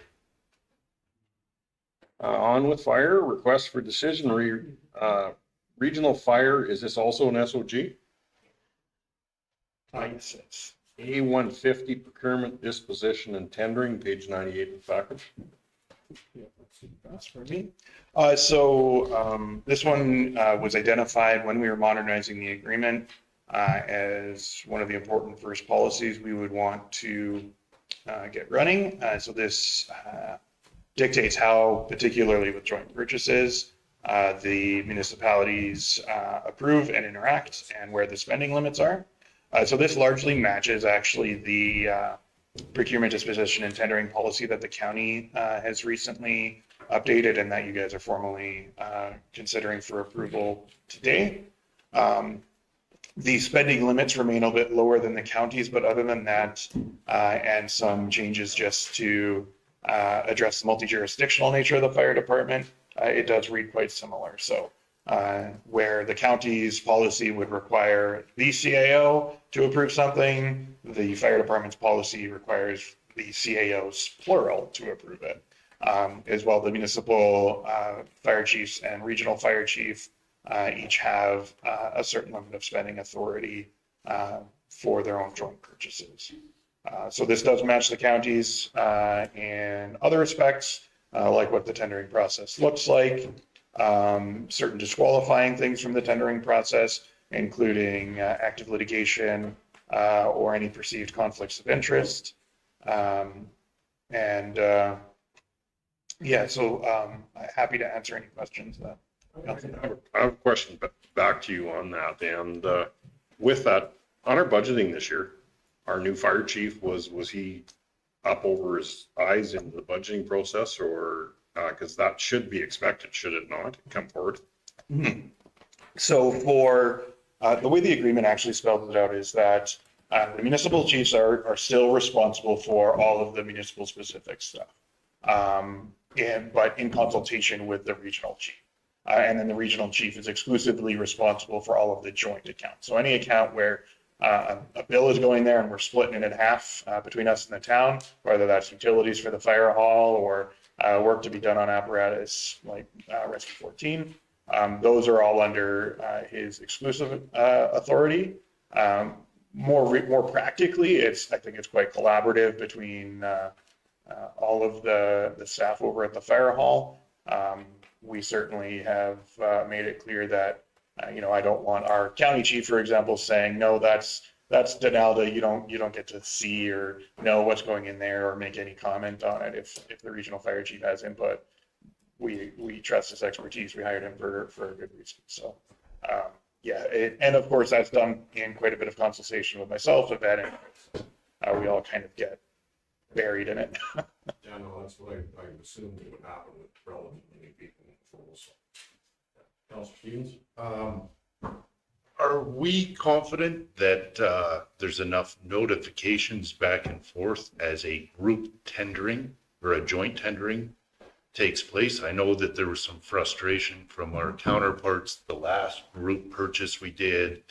On with fire, request for decision, regional fire, is this also an SOG? Yes, it's A150 procurement, disposition and tendering, page 98 of the package. That's for me. This one was identified when we were modernizing the agreement as one of the important first policies we would want to get running. So this dictates how, particularly with joint purchases, the municipalities approve and interact and where the spending limits are. So this largely matches actually the procurement disposition and tendering policy that the county has recently updated and that you guys are formally considering for approval today. The spending limits remain a bit lower than the counties, but other than that, and some changes just to address the multi-jurisdictional nature of the fire department, it does read quite similar. So where the county's policy would require the CAO to approve something, the fire department's policy requires the CAOs plural to approve it. As well, the municipal fire chiefs and regional fire chief each have a certain limit of spending authority for their own joint purchases. So this does match the counties in other respects, like what the tendering process looks like, certain disqualifying things from the tendering process, including active litigation or any perceived conflicts of interest. Yeah, so happy to answer any questions. I have a question back to you on that. And with that, on our budgeting this year, our new fire chief, was he up over his eyes in the budgeting process, or because that should be expected, should it not come forward? So for the way the agreement actually spells it out is that the municipal chiefs are still responsible for all of the municipal specific stuff, but in consultation with the regional chief. And then the regional chief is exclusively responsible for all of the joint accounts. So any account where a bill is going there and we're splitting it in half between us and the town, whether that's utilities for the fire hall or work to be done on apparatus like Rescue 14, those are all under his exclusive authority. More practically, I think it's quite collaborative between all of the staff over at the fire hall. We certainly have made it clear that I don't want our county chief, for example, saying, no, that's Donalda, you don't get to see or know what's going in there or make any comment on it. If the regional fire chief has input, we trust his expertise. We hired him for a good reason. So yeah, and of course that's done in quite a bit of consultation with myself, with Ed, and we all kind of get buried in it. Yeah, no, that's what I assumed it would happen with relatively new people in the fold. Councilor Stevens? Are we confident that there's enough notifications back and forth as a group tendering or a joint tendering takes place? I know that there was some frustration from our counterparts the last group purchase we did,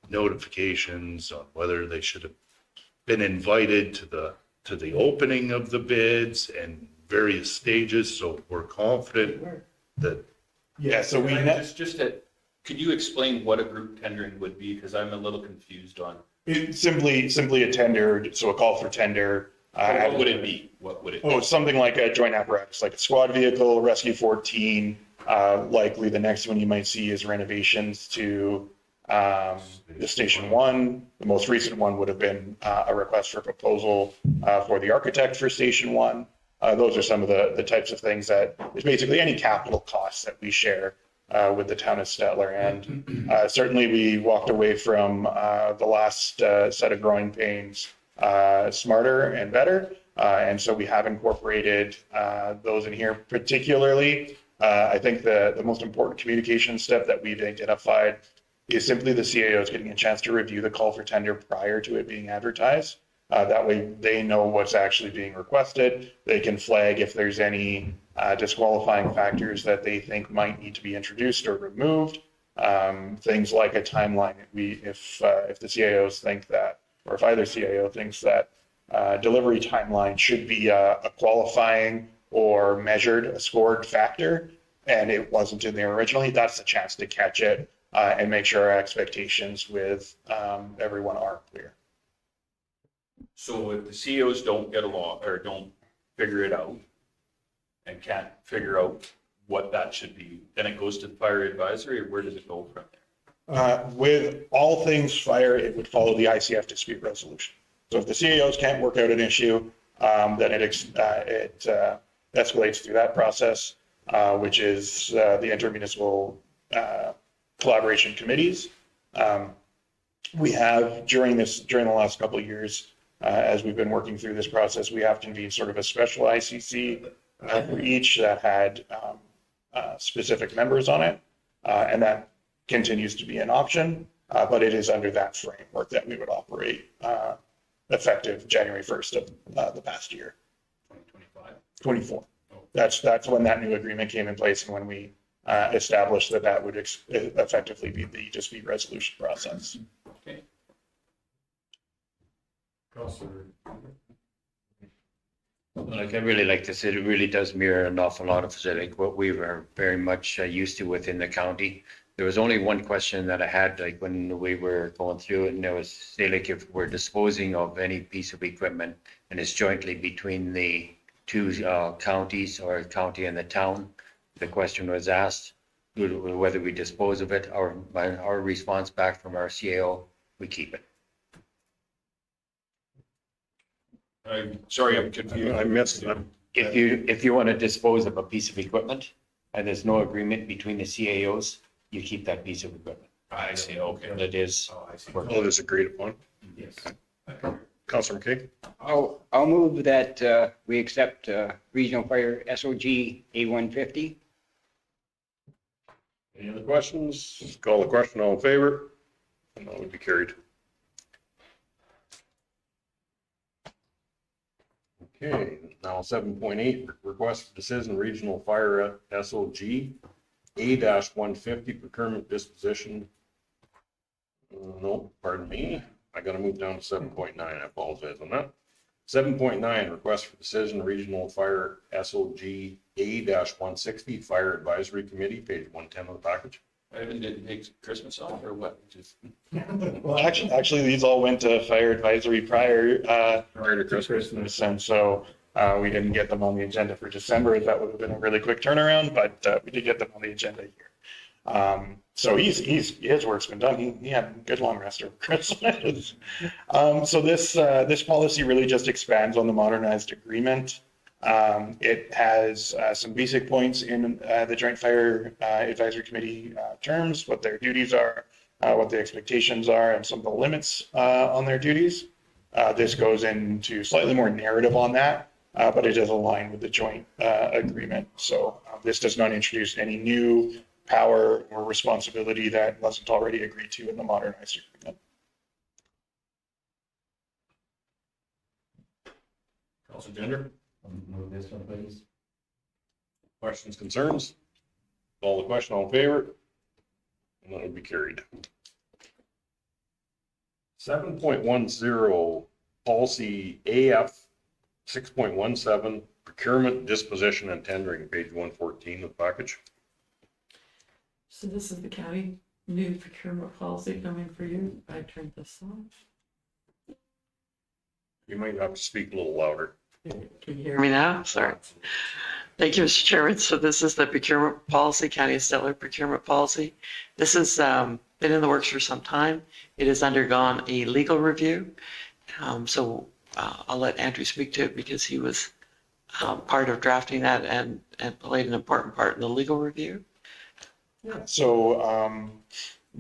notifications on whether they should have been invited to the opening of the bids and various stages. So we're confident that. Yeah, so we could you explain what a group tendering would be? Because I'm a little confused on. It's simply a tender, so a call for tender. What would it be? What would it be? Oh, something like a joint apparatus, like a squad vehicle, Rescue 14. Likely the next one you might see is renovations to the Station 1. The most recent one would have been a request for proposal for the architect for Station 1. Those are some of the types of things that is basically any capital costs that we share with the town of Stettler. And certainly we walked away from the last set of growing pains smarter and better. And so we have incorporated those in here. Particularly, I think the most important communication step that we've identified is simply the CAOs getting a chance to review the call for tender prior to it being advertised. That way they know what's actually being requested. They can flag if there's any disqualifying factors that they think might need to be introduced or removed. Things like a timeline. If the CAOs think that, or if either CAO thinks that delivery timeline should be a qualifying or measured, a scored factor, and it wasn't in there originally, that's a chance to catch it and make sure our expectations with everyone are clear. So if the CEOs don't get along or don't figure it out and can't figure out what that should be, then it goes to the fire advisory, or where does it go from there? With all things fire, it would follow the ICF dispute resolution. So if the CAOs can't work out an issue, then it escalates through that process, which is the intermunicipal collaboration committees. We have during the last couple of years, as we've been working through this process, we have convened sort of a special ICC for each that had specific members on it, and that continues to be an option, but it is under that framework that we would operate effective January 1st of the past year. 2025? 24. That's when that new agreement came in place and when we establish that that would effectively be the dispute resolution process. Like, I really like this. It really does mirror an awful lot of, like, what we were very much used to within the county. There was only one question that I had, like, when we were going through it, and it was, say, like, if we're disposing of any piece of equipment and it's jointly between the two counties or county and the town, the question was asked, whether we dispose of it, our response back from our CAO, we keep it. I'm sorry, I'm confused. I missed that. If you want to dispose of a piece of equipment and there's no agreement between the CAOs, you keep that piece of equipment. I see, okay. And it is. Well, it is agreed upon. Yes. Councilor McKay? I'll move that we accept Regional Fire SOG A150. Any other questions? Call the question, all in favor? And that would be carried. Okay, now 7.8, request for decision, regional fire SOG A-150 procurement disposition. No, pardon me. I gotta move down to 7.9. I apologize on that. 7.9, request for decision, regional fire SOG A-160 fire advisory committee, page 110 of the package. Did it take Christmas off or what? Just Well, actually, these all went to fire advisory prior Prior to to Christmas, and so we didn't get them on the agenda for December. That would have been a really quick turnaround, but we did get them on the agenda here. So his work's been done. He had a good long rest over Christmas. So this policy really just expands on the modernized agreement. It has some basic points in the Joint Fire Advisory Committee terms, what their duties are, what the expectations are, and some of the limits on their duties. This goes into slightly more narrative on that, but it does align with the joint agreement. So this does not introduce any new power or responsibility that wasn't already agreed to in the modernized agreement. Councilor Gender? Move this one, please. Questions, concerns? Call the question, all in favor? And that would be carried. 7.10, policy AF 6.17, procurement, disposition, and tendering, page 114 of the package. So this is the county new procurement policy coming for you. I turned this on. You might have to speak a little louder. Can you hear me now? Sorry. Thank you, Mr. Chairman. So this is the procurement policy, County of Stettler procurement policy. This has been in the works for some time. It has undergone a legal review. So I'll let Andrew speak to it because he was part of drafting that and played an important part in the legal review. Yeah. So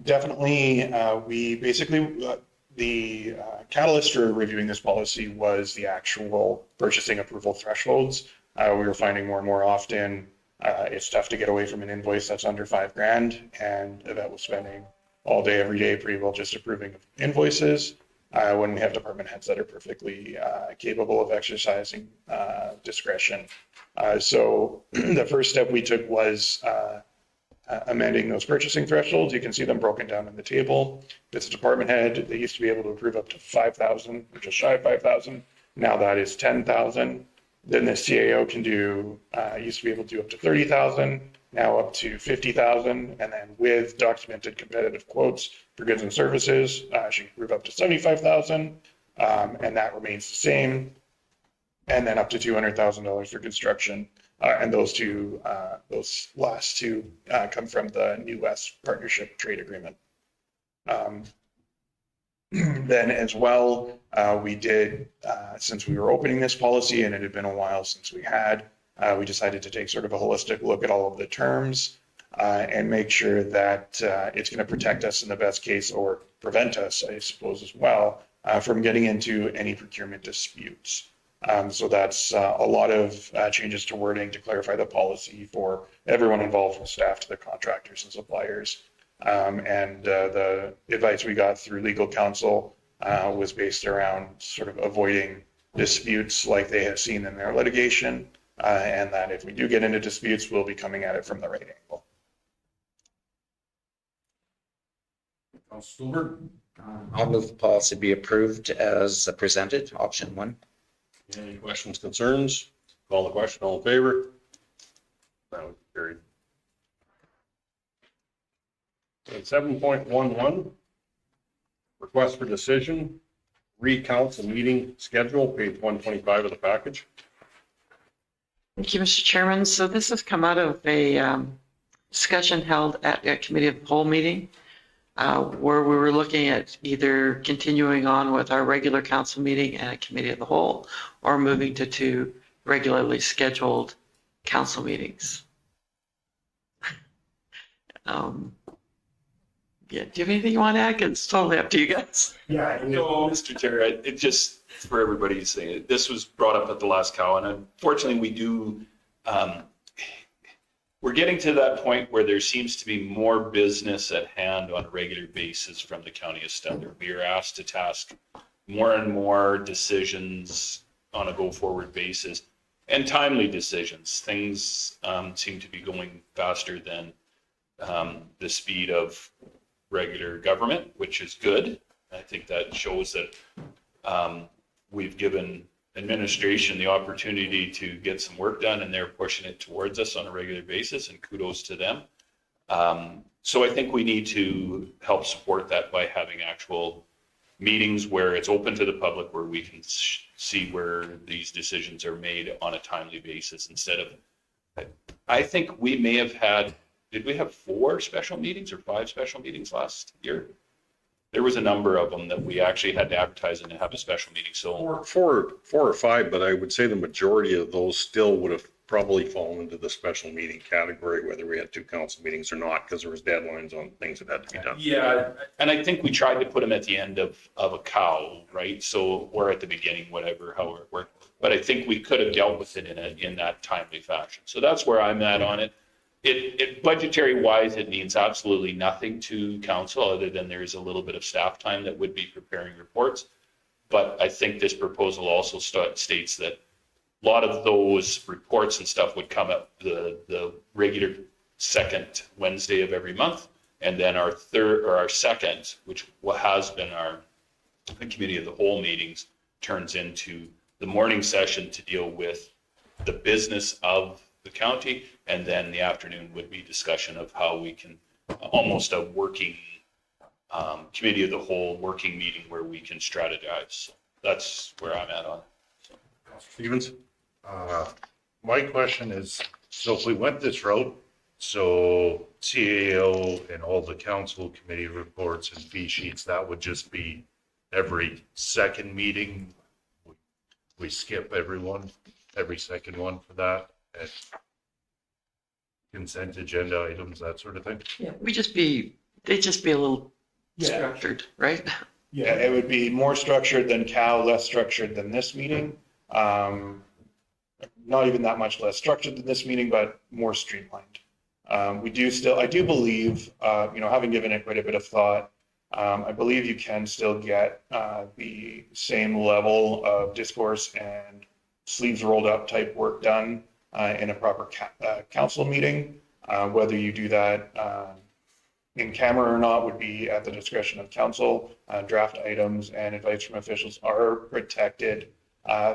definitely, we basically, the catalyst for reviewing this policy was the actual purchasing approval thresholds. We were finding more and more often it's tough to get away from an invoice that's under $5,000, and that was spending all day, every day, pretty well just approving of invoices when we have department heads that are perfectly capable of exercising discretion. So the first step we took was amending those purchasing thresholds. You can see them broken down in the table. If it's a department head, they used to be able to approve up to 5,000, or just shy of 5,000. Now that is 10,000. Then the CAO can do, used to be able to do up to 30,000, now up to 50,000. And then with documented competitive quotes for goods and services, she can approve up to 75,000. And that remains the same. And then up to $200,000 for construction. And those last two come from the new West Partnership Trade Agreement. Then as well, we did, since we were opening this policy and it had been a while since we decided to take sort of a holistic look at all of the terms and make sure that it's going to protect us in the best case, or prevent us, I suppose, as well, from getting into any procurement disputes. So that's a lot of changes to wording to clarify the policy for everyone involved, from staff to the contractors and suppliers. And the advice we got through legal counsel was based around sort of avoiding disputes like they have seen in their litigation, and that if we do get into disputes, we'll be coming at it from the right angle. Council Stolberg? I'll move the policy be approved as presented, option 1. Any questions, concerns? Call the question, all in favor? That would be carried. And 7.11, request for decision, recounts the meeting schedule, page 125 of the package. Thank you, Mr. Chairman. So this has come out of a discussion held at a committee of the whole meeting where we were looking at either continuing on with our regular council meeting and a committee of the whole or moving to 2 regularly scheduled council meetings. Yeah, do you have anything you want to add? 'Cause it's totally up to you guys. Yeah. No, Mr. Chair, it just, for everybody's saying, this was brought up at the last cow, and unfortunately we do, we're getting to that point where there seems to be more business at hand on a regular basis from the county of Stettler. We are asked to task more and more decisions on a go-forward basis and timely decisions. Things seem to be going faster than the speed of regular government, which is good. I think that shows that we've given administration the opportunity to get some work done, and they're pushing it towards us on a regular basis, and kudos to them. So I think we need to help support that by having actual meetings where it's open to the public, where we can see where these decisions are made on a timely basis instead of, I think we may have had, did we have 4 special meetings or 5 special meetings last year? There was a number of them that we actually had to advertise and have a special meeting. So Four or five, but I would say the majority of those still would have probably fallen into the special meeting category, whether we had 2 council meetings or not, because there was deadlines on things that had to be done. yeah, and I think we tried to put them at the end of a cow, right? So or at the beginning, whatever, however it worked. But I think we could have dealt with it in that timely fashion. So that's where I'm at on it. It budgetary wise, it means absolutely nothing to council other than there's a little bit of staff time that would be preparing reports. But I think this proposal also states that a lot of those reports and stuff would come up the regular second Wednesday of every month. And then our third or our second, which has been our committee of the whole meetings, turns into the morning session to deal with the business of the county, and then the afternoon would be discussion of how we can, almost a working committee of the whole working meeting where we can strategize. So that's where I'm at on it. Stevens? My question is, so if we went this route, so CAO and all the council committee reports and fee sheets, that would just be every second meeting? We skip every second one for that? And consent agenda items, that sort of thing? Yeah, they'd just be a little structured, right? Yeah, it would be more structured than Cal, less structured than this meeting. Not even that much less structured than this meeting, but more streamlined. I do believe, having given it quite a bit of thought, I believe you can still get the same level of discourse and sleeves rolled up type work done in a proper council meeting. Whether you do that in camera or not would be at the discretion of council. Draft items and advice from officials are protected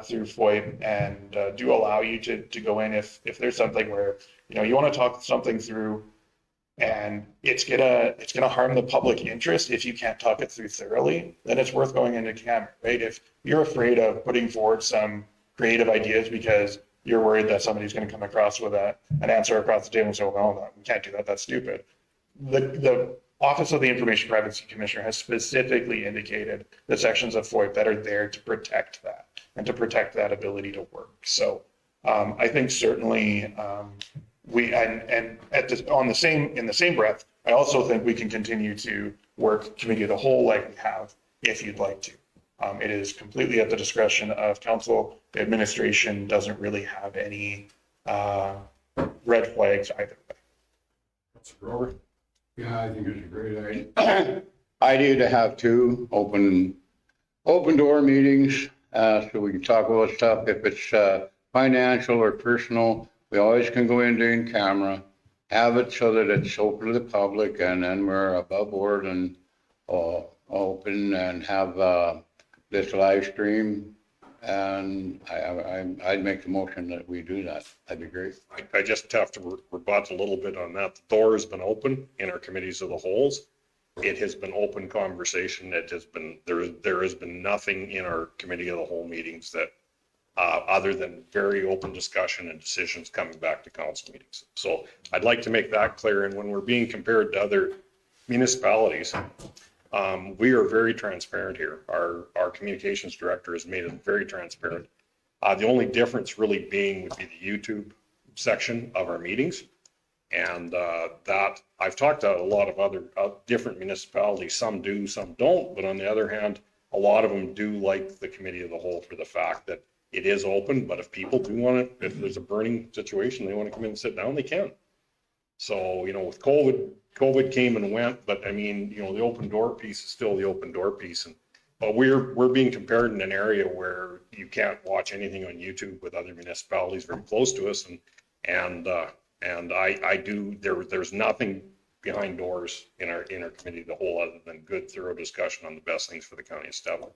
through FOIP and do allow you to go in if there's something where you want to talk something through and it's gonna harm the public interest if you can't talk it through thoroughly, then it's worth going into camera, right? If you're afraid of putting forward some creative ideas because you're worried that somebody's going to come across with an answer across the table and say, well, no, we can't do that, that's stupid. The Office of the Information Privacy Commissioner has specifically indicated the sections of FOIP that are there to protect that and to protect that ability to work. So I think certainly in the same breath, I also think we can continue to work committee of the whole like we have if you'd like to. It is completely at the discretion of council. The administration doesn't really have any red flags either way. Councilor Grover? Yeah, I think it's a great idea to have 2 open door meetings so we can talk about stuff. If it's financial or personal, we always can go in camera, have it so that it's open to the public, and then we're above board and open and have, this live stream. And I'd make the motion that we do that. That'd be great. I just have to rebut a little bit on that. The door has been open in our committees of the wholes. It has been open conversation. It has been, there has been nothing in our committee of the whole meetings that, other than very open discussion and decisions coming back to council meetings. So I'd like to make that clear. And when we're being compared to other municipalities, we are very transparent here. Our communications director has made it very transparent. The only difference really being would be the YouTube section of our meetings. And that I've talked to a lot of other different municipalities. Some do, some don't. But on the other hand, a lot of them do like the committee of the whole for the fact that it is open. But if people do want to, if there's a burning situation, they want to come in and sit down, they can. So, you know, with COVID came and went, but I mean, you know, the open door piece is still the open door piece. But we're being compared in an area where you can't watch anything on YouTube with other municipalities very close to us. And I do, there's nothing behind doors in our committee of the whole other than good, thorough discussion on the best things for the county of Stettler.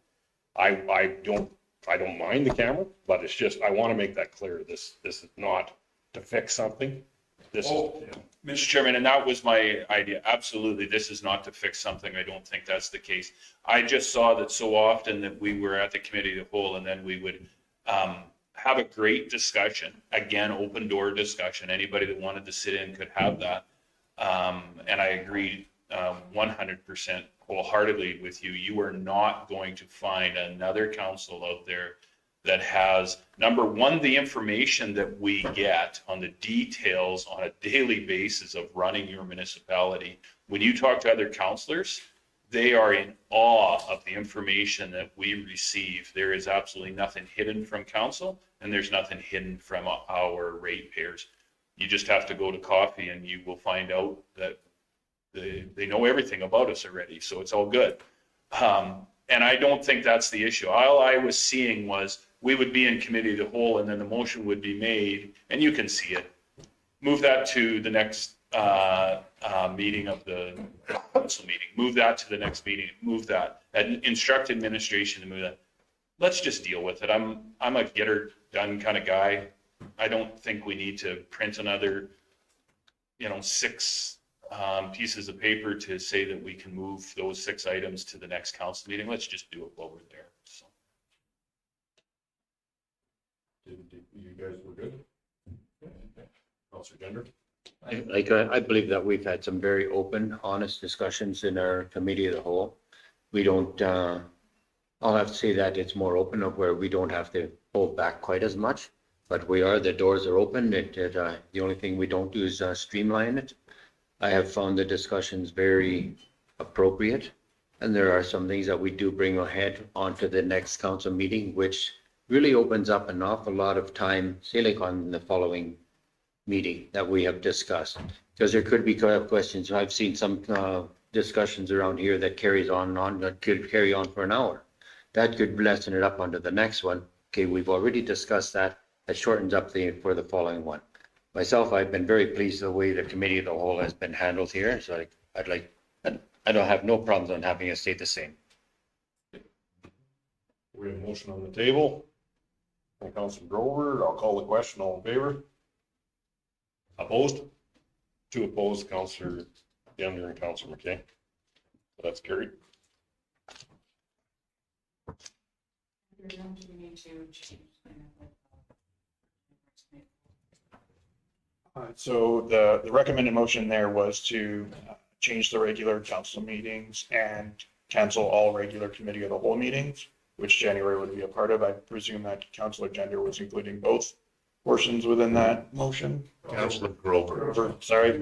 I don't mind the camera, but it's just, I want to make that clear. This is not to fix something. This is, Mr. Chairman, and that was my idea. Absolutely, this is not to fix something. I don't think that's the case. I just saw that so often that we were at the committee of the whole and then we would have a great discussion. Again, open door discussion. Anybody that wanted to sit in could have that. And I agree 100% wholeheartedly with you. You are not going to find another council out there that has, number one, the information that we get on the details on a daily basis of running your municipality. When you talk to other councillors, they are in awe of the information that we receive. There is absolutely nothing hidden from council, and there's nothing hidden from our ratepayers. You just have to go to coffee and you will find out that they know everything about us already, so it's all good. And I don't think that's the issue. All I was seeing was we would be in committee of the whole and then the motion would be made, and you can see it. Move that to the next meeting of the council meeting. Move that to the next meeting. Move that. And instruct administration to move that. Let's just deal with it. I'm a get her done kind of guy. I don't think we need to print another, 6 pieces of paper to say that we can move those 6 items to the next council meeting. Let's just do it while we're there. So. you guys were good? Councilor Gender? I believe that we've had some very open, honest discussions in our committee of the whole. We don't, I'll have to say that it's more open of where we don't have to hold back quite as much, but the doors are open. The only thing we don't do is streamline it. I have found the discussions very appropriate, and there are some things that we do bring ahead onto the next council meeting, which really opens up an awful lot of time, say like on the following meeting that we have discussed, because there could be questions. I've seen some discussions around here that that could carry on for an hour. That could lessen it up onto the next one. Okay, we've already discussed that. That shortens up for the following one. Myself, I've been very pleased with the way the committee of the whole has been handled here. So I don't have no problems on having it stay the same. We have a motion on the table. From Councilor Grover, I'll call the question. All in favor? Opposed? 2 opposed, Councilor Gender and Councilor McKay. So that's carried. So the recommended motion there was to change the regular council meetings and cancel all regular committee of the whole meetings, which January would be a part of. I presume that Councilor Gender was including both portions within that motion. Councilor Grover. Sorry.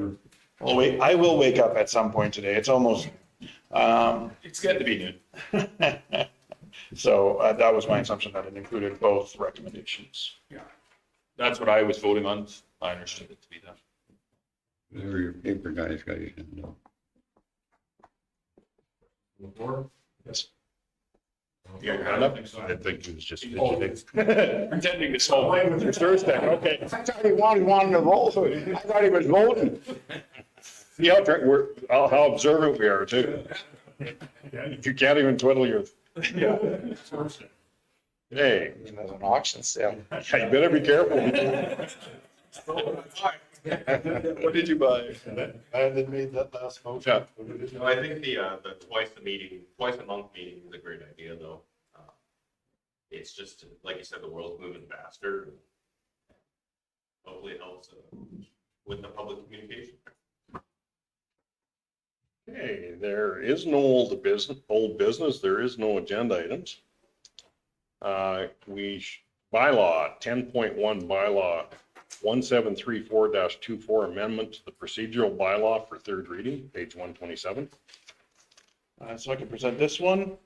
Well, wait, I will wake up at some point today. It's almost, It's getting to be noon. so that was my assumption that it included both recommendations. That's what I was voting on. I understood it to be that. Whatever your paper guys got you to know. On the floor? Yes. You got your hand up? I think it was just Oh. fidgeting. Pretending to smoke. Playing with your Thursday, okay. I thought he wanted to vote. I thought he was voting. See how observant we are too. You can't even twiddle your, hey, There's an auction sale. you better be careful. What did you buy? Brandon made that last motion. Yeah. No, I think the twice a month meeting is a great idea, though. It's just, like you said, the world's moving faster. Hopefully it helps with the public communication. Okay, there is no old business, there is no agenda items. Bylaw, 10.1 bylaw, 1734-24 amendment to the procedural bylaw for third reading, page 127. So I can present this one.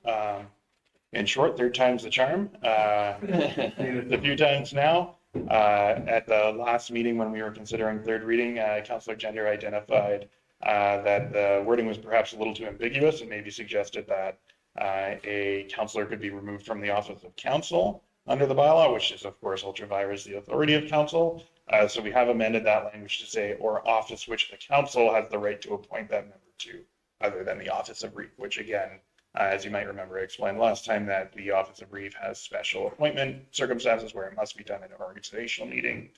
In short, third time's the charm. A few times now. At the last meeting when we were considering third reading, Councillor Gender identified that the wording was perhaps a little too ambiguous and maybe suggested that a councillor could be removed from the office of council under the bylaw, which is of course ultra vires the authority of council. So we have amended that language to say, or office which the council has the right to appoint that member to, other than the office of reef, which again, as you might remember, I explained last time that the office of reef has special appointment circumstances where it must be done in an organizational meeting.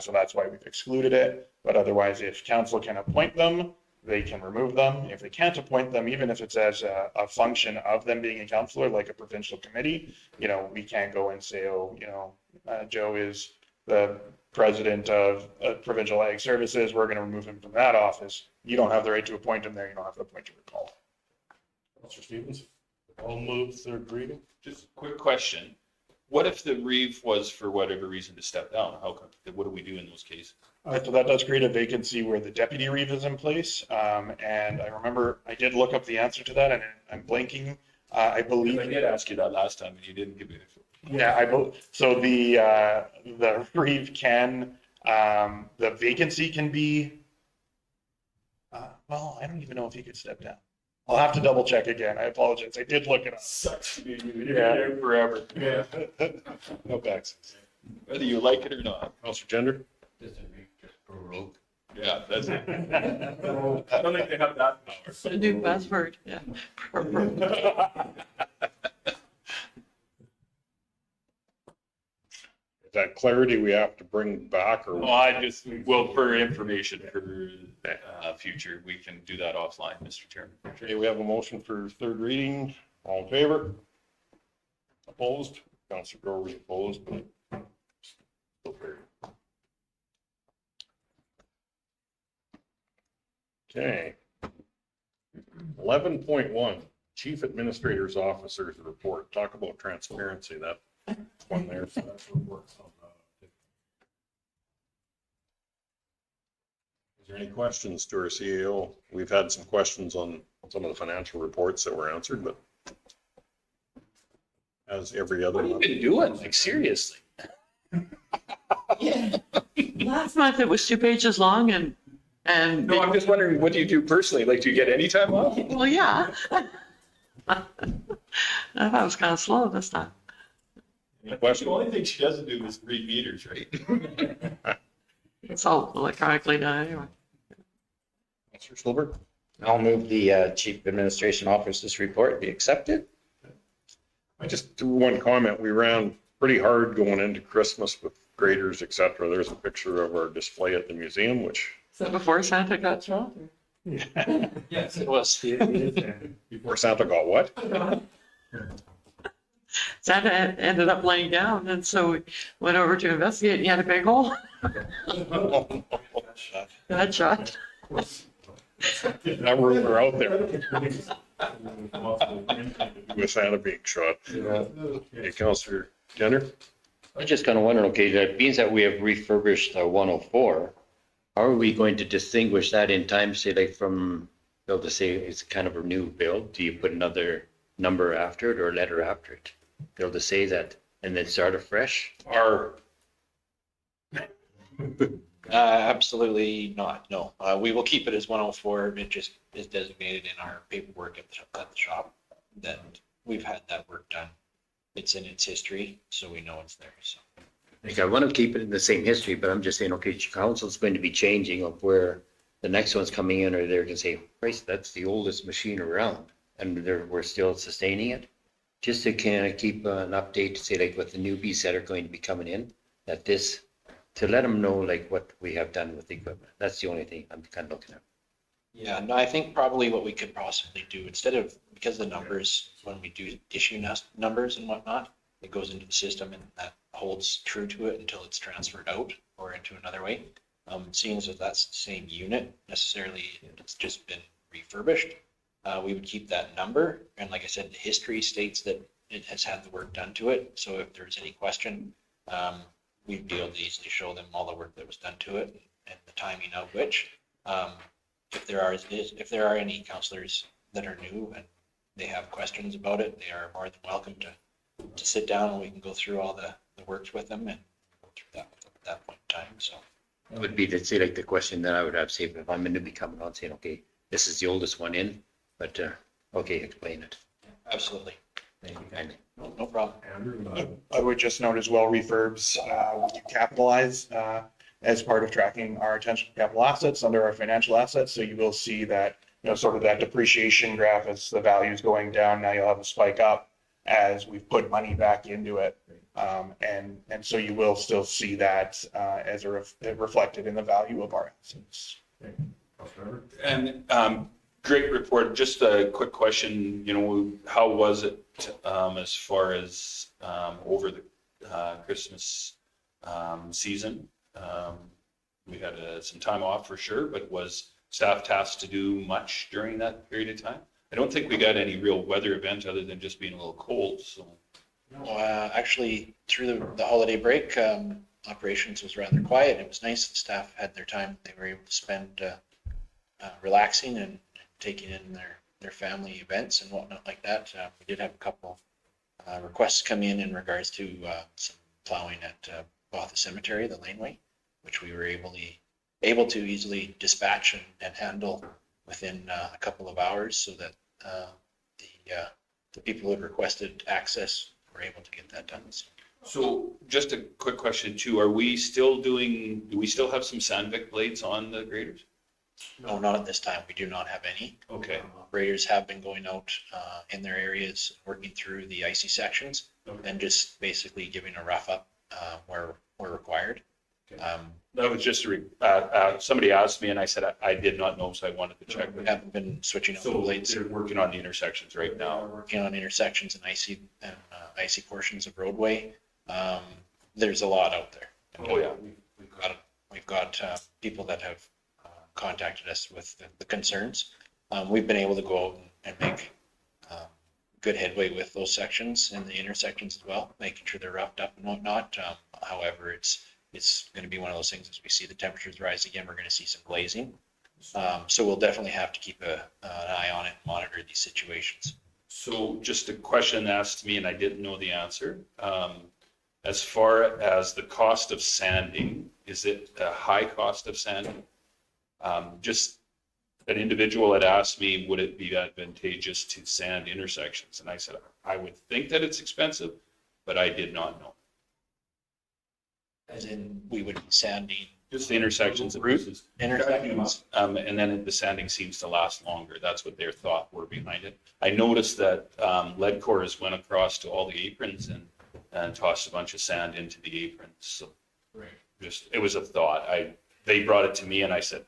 So that's why we've excluded it. But otherwise, if council can appoint them, they can remove them. If they can't appoint them, even if it's as a function of them being a councillor, like a provincial committee, we can't go and say, oh, Joe is the president of Provincial Ag Services, we're going to remove him from that office. You don't have the right to appoint him there. You don't have the right to recall. Councillor Stevens, I'll move third reading. Just a quick question. What if the reeve was for whatever reason to step down? What do we do in those cases? So that does create a vacancy where the deputy reeve is in place. And I remember I did look up the answer to that and I'm blanking. I believe. I did ask you that last time and you didn't give me the. Yeah, so the reeve can, the vacancy can be, well, I don't even know if he could step down. I'll have to double check again. I apologize. I did look it up. Sucks to be you. You're here forever. Yeah. No backs. Whether you like it or not. Councillor Gender? Yeah, that's it. I don't think they have that power. It's a new buzzword, yeah. Is that clarity we have to bring back or? Well, for information for future, we can do that offline, Mr. Chairman. Okay, we have a motion for third reading. All in favor? Opposed? Councillor Grover is opposed, but still carried. Okay. 11.1, Chief Administrator's Officer's Report. Talk about transparency, that one there. So that's what works on that. Is there any questions to our CEO? We've had some questions on some of the financial reports that were answered, but as every other What have you month. been doing? Like, seriously? Last month it was 2 pages long and No, I'm just wondering, what do you do personally? Like, do you get any time off? well, yeah. I thought it was kind of slow this time. Any questions? The only thing she doesn't do is read meters, right? It's all electronically done anyway. Councillor Silver? I'll move the Chief Administration Officer's report be accepted. I just do one comment. We ran pretty hard going into Christmas with graders, et cetera. There's a picture of our display at the museum, which So before Santa got shot? Yes, it was. before Santa got what? Santa ended up laying down and so we went over to investigate and he had a big hole. Bad shot. That rumor out there with Santa being shot. Hey, Councillor Jenner? I was just kind of wondering, okay, that means that we have refurbished 104. How are we going to distinguish that in time, say like from, they'll just say it's kind of a new build? Do you put another number after it or letter after it? They'll just say that and then start afresh? Our Absolutely not, no. We will keep it as 104. It just is designated in our paperwork at the shop that we've had that work done. It's in its history, so we know it's there, so. Like I want to keep it in the same history, but I'm just saying, okay, council's going to be changing of where the next one's coming in or they're going to say, Christ, that's the oldest machine around. and we're still sustaining it. Just to kind of keep an update, to say like with the newbies that are going to be coming in, that this, to let them know like what we have done with the equipment. That's the only thing I'm kind of looking at. Yeah, no, I think probably what we could possibly do, instead of, because the numbers, when we do issue numbers and whatnot, it goes into the system and that holds true to it until it's transferred out or into another way. Seeing as that's the same unit necessarily, it's just been refurbished, we would keep that number. And like I said, the history states that it has had the work done to it. So if there's any question, we'd be able to easily show them all the work that was done to it and the timing of which. If there are any counselors that are new and they have questions about it, they are more than welcome to sit down and we can go through all the works with them and go through that at that point in time. So It would be to say like the question that I would have, say if I'm going to be coming on saying, okay, this is the oldest one in, but okay, explain it. absolutely. Thank you kindly. No problem. I would just note as well, refurbs, we capitalize as part of tracking our attention to capital assets under our financial assets. So you will see that, sort of that depreciation graph as the value is going down. Now you'll have a spike up as we've put money back into it. And so you will still see that as reflected in the value of our assets. And great report. Just a quick question, how was it as far as over the Christmas season? We had some time off for sure, but was staff tasked to do much during that period of time? I don't think we got any real weather event other than just being a little cold, so. Actually, through the holiday break, operations was rather quiet. It was nice. The staff had their time. They were able to spend relaxing and taking in their family events and whatnot like that. We did have a couple requests come in regards to some plowing at Botha Cemetery, the laneway, which we were able to easily dispatch and handle within a couple of hours, so that the people who had requested access were able to get that done. So just a quick question too, do we still have some Sandvik blades on the graders? No, not at this time. We do not have any. Okay. Operators have been going out in their areas, working through the icy sections and just basically giving a rough up where required. That was just somebody asked me and I said I did not know, so I wanted to check. We haven't been switching out the So blades. they're working on the intersections right now. We're working on intersections and icy portions of roadway. There's a lot out there. Oh, yeah. We've got people that have contacted us with the concerns. We've been able to go out and make good headway with those sections and the intersections as well, making sure they're roughed up and whatnot. However, it's going to be one of those things, as we see the temperatures rise again, we're going to see some glazing. So we'll definitely have to keep an eye on it and monitor these situations. So just a question asked to me and I didn't know the answer. As far as the cost of sanding, is it a high cost of sanding? Just an individual had asked me, would it be advantageous to sand intersections? And I said, I would think that it's expensive, but I did not know. As in, we would be sanding Just the intersections. intersections. And then the sanding seems to last longer. That's what their thought were behind it. I noticed that lead cores went across to all the aprons and tossed a bunch of sand into the aprons. So it was a thought. They brought it to me and I said,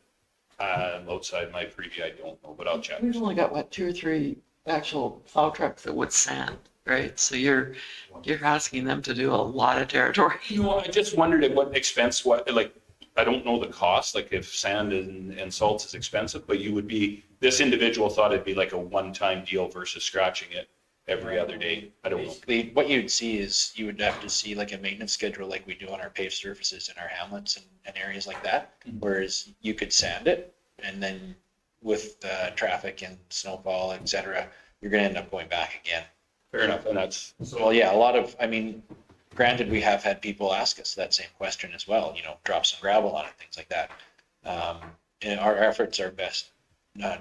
outside my preview, I don't know, but I'll check. We've only got, 2 or 3 actual plow trucks that would sand, right? So you're asking them to do a lot of territory. I just wondered at what expense, I don't know the cost, like if sand and salt is expensive, but this individual thought it'd be like a one-time deal versus scratching it every other day. I don't know. Basically, what you'd see is you would have to see like a maintenance schedule like we do on our paved surfaces in our hamlets and areas like that. Whereas you could sand it and then with traffic and snowfall, et cetera, you're going to end up going back again. Fair enough. And that's, Well, yeah, granted, we have had people ask us that same question as well, drop some gravel on it, things like that. And our efforts are best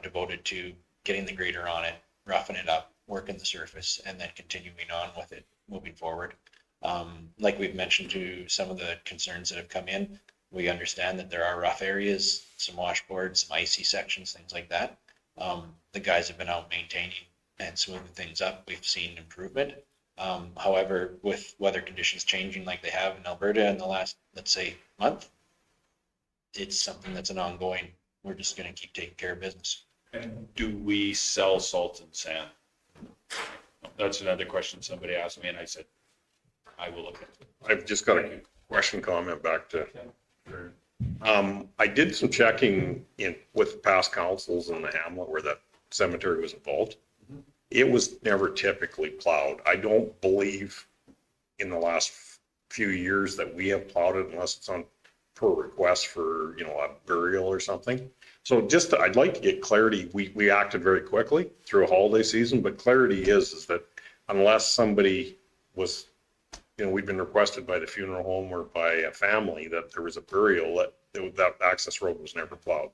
devoted to getting the grader on it, roughing it up, working the surface, and then continuing on with it moving forward. Like we've mentioned to some of the concerns that have come in, we understand that there are rough areas, some washboards, some icy sections, things like that. The guys have been out maintaining and smoothing things up, we've seen improvement. However, with weather conditions changing like they have in Alberta in the last, let's say, month, it's something that's an ongoing, we're just gonna keep taking care of business. And do we sell salt and sand? That's another question somebody asked me and I said, I will look at it. I've just got a question comment back to, I did some checking with past councils in the hamlet where that cemetery was involved. It was never typically plowed. I don't believe in the last few years that we have plowed it unless it's on per request for, a burial or something. So I'd like to get clarity. We acted very quickly through a holiday season, but clarity is that unless somebody was, we've been requested by the funeral home or by a family that there was a burial, that access road was never plowed.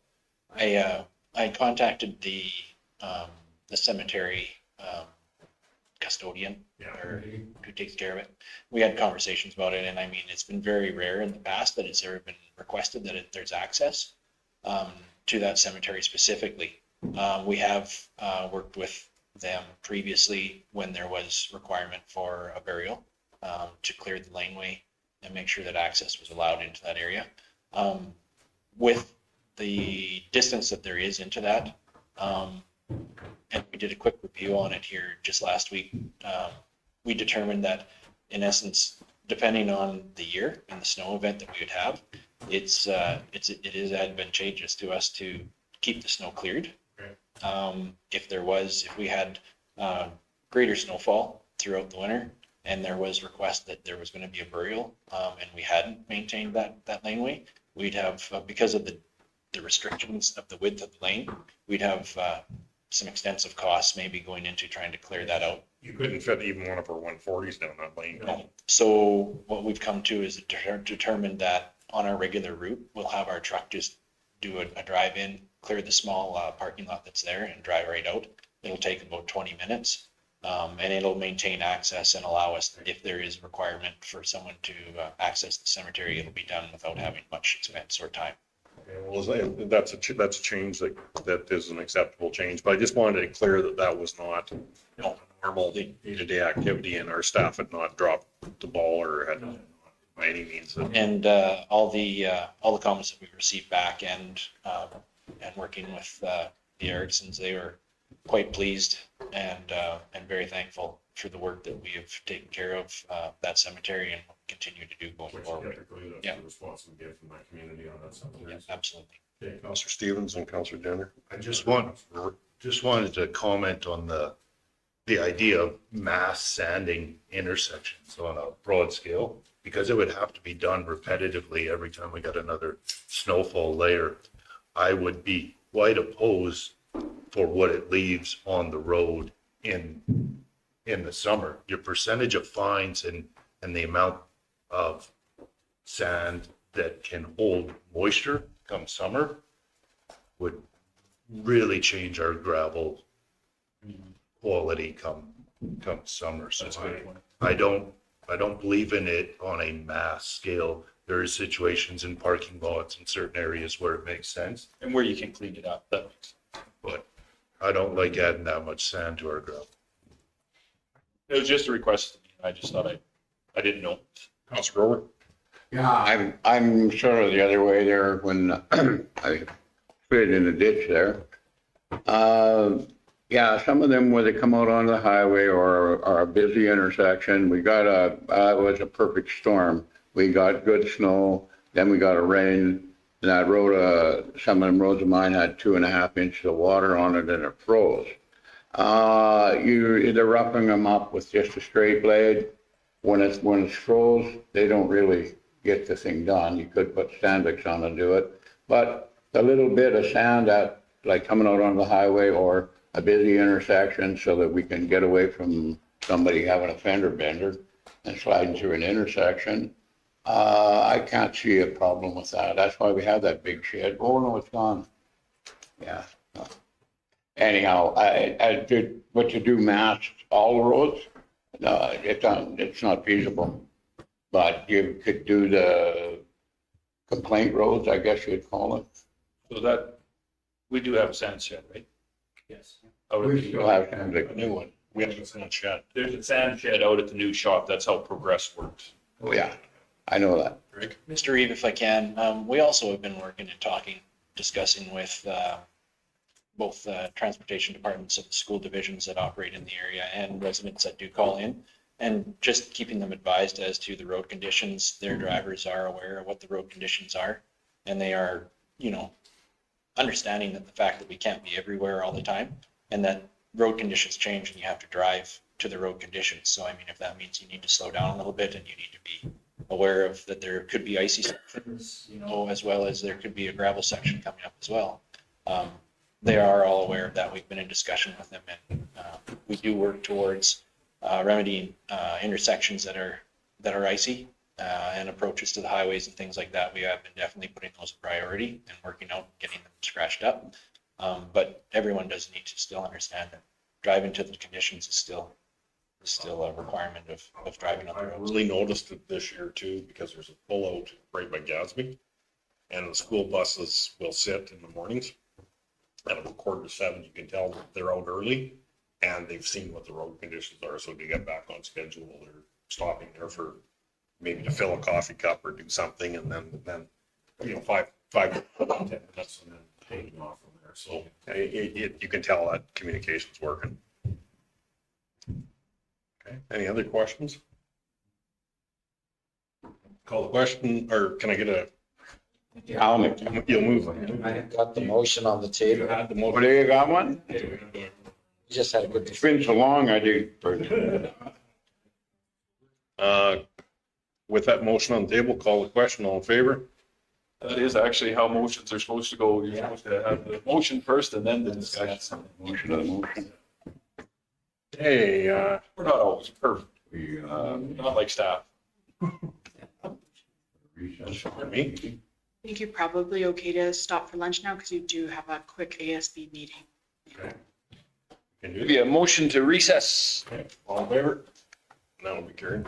I contacted the cemetery custodian or who takes care of it. We had conversations about it, and I mean, it's been very rare in the past that it's ever been requested that there's access to that cemetery specifically. We have worked with them previously when there was requirement for a burial to clear the laneway and make sure that access was allowed into that area. With the distance that there is into that, and we did a quick review on it here just last week. We determined that, in essence, depending on the year and the snow event that we would have, it is advantageous to us to keep the snow cleared. If we had greater snowfall throughout the winter, and there was request that there was going to be a burial, and we hadn't maintained that laneway, we'd have, because of the restrictions of the width of the lane, we'd have some extensive costs maybe going into trying to clear that out. You couldn't fit even one of our 140s down that lane. No. So what we've come to is determined that on our regular route, we'll have our truck just do a drive-in, clear the small parking lot that's there and drive right out. It'll take about 20 minutes. And it'll maintain access and allow us, if there is requirement for someone to access the cemetery, it'll be done without having much expense or time. Okay, well, that's a change that is an acceptable change, but I just wanted it clear that was not normal day-to-day activity, and our staff had not dropped the ball or had by any means. And all the comments that we received back and working with the Ericssons, they were quite pleased and very thankful for the work that we have taken care of that cemetery and continue to do going forward. That's the response we get from my community on that cemetery. Yeah, absolutely. Okay, Councillor Stevens and Councillor Jenner. I just wanted to comment on the idea of mass sanding intersections on a broad scale, because it would have to be done repetitively every time we got another snowfall layer. I would be quite opposed for what it leaves on the road in the summer. Your percentage of fines and the amount of sand that can hold moisture come summer would really change our gravel quality come summer. So I don't believe in it on a mass scale. There are situations in parking lots in certain areas where it makes sense, And where you can clean it up, that makes sense. but I don't like adding that much sand to our gravel. It was just a request. I just thought I didn't know. Councillor Grover. Yeah, I'm sort of the other way there when I fit in the ditch there. Yeah, some of them where they come out on the highway or a busy intersection, we got it was a perfect storm. We got good snow, then we got a rain, and that road, some of them roads of mine had 2.5 inches of water on it and it froze. You're either roughing them up with just a straight blade. When it's froze, they don't really get the thing done. You could put sandbags on to do it, but a little bit of sand that, like coming out on the highway or a busy intersection so that we can get away from somebody having a fender bender and sliding through an intersection. I can't see a problem with that. That's why we have that big shed. Oh, no, it's gone. Yeah. Anyhow, I did what you do mass all the roads. It's not feasible, but you could do the complaint roads, I guess you'd call it. So that, we do have a sand shed, right? Yes. Out at We the- still have kind of A new one. We have a sand shed. There's a sand shed out at the new shop. That's how Progress works. oh yeah, I know that. Rick? Mr. Reeve, if I can, we also have been working and talking, discussing with both transportation departments of the school divisions that operate in the area and residents that do call in, and just keeping them advised as to the road conditions. Their drivers are aware of what the road conditions are, and they are, understanding that the fact that we can't be everywhere all the time, and that road conditions change and you have to drive to the road conditions. So I mean, if that means you need to slow down a little bit and you need to be aware of that there could be icy sections, as well as there could be a gravel section coming up as well. They are all aware of that. We've been in discussion with them, and we do work towards remedying intersections that are icy and approaches to the highways and things like that. We have been definitely putting those a priority and working out getting them scratched up. But everyone does need to still understand that driving to the conditions is still a requirement of driving on I the roads. really noticed it this year too, because there's a pullout right by Gatsby. And the school buses will sit in the mornings. At about 6:45, you can tell that they're out early and they've seen what the road conditions are. So to get back on schedule, they're stopping there for maybe to fill a coffee cup or do something, and then 5 to 10 minutes and then taking off from there. So you can tell that communication's working. Okay, any other questions? Call the question, or can I get a, I'll make, you'll move. I got the motion on the table. oh, there you got one? You just had a good It's been so long, I did. With that motion on the table, call the question, all in favor? That is actually how motions are supposed to go. You're supposed to have the motion first and then the discussion. Motion of the motion. Hey, We're not always perfect, We, not like staff. recess. me? I think you're probably okay to stop for lunch now because you do have a quick ASB meeting. Can do Maybe a motion to recess. it. All in favor? That will be carried.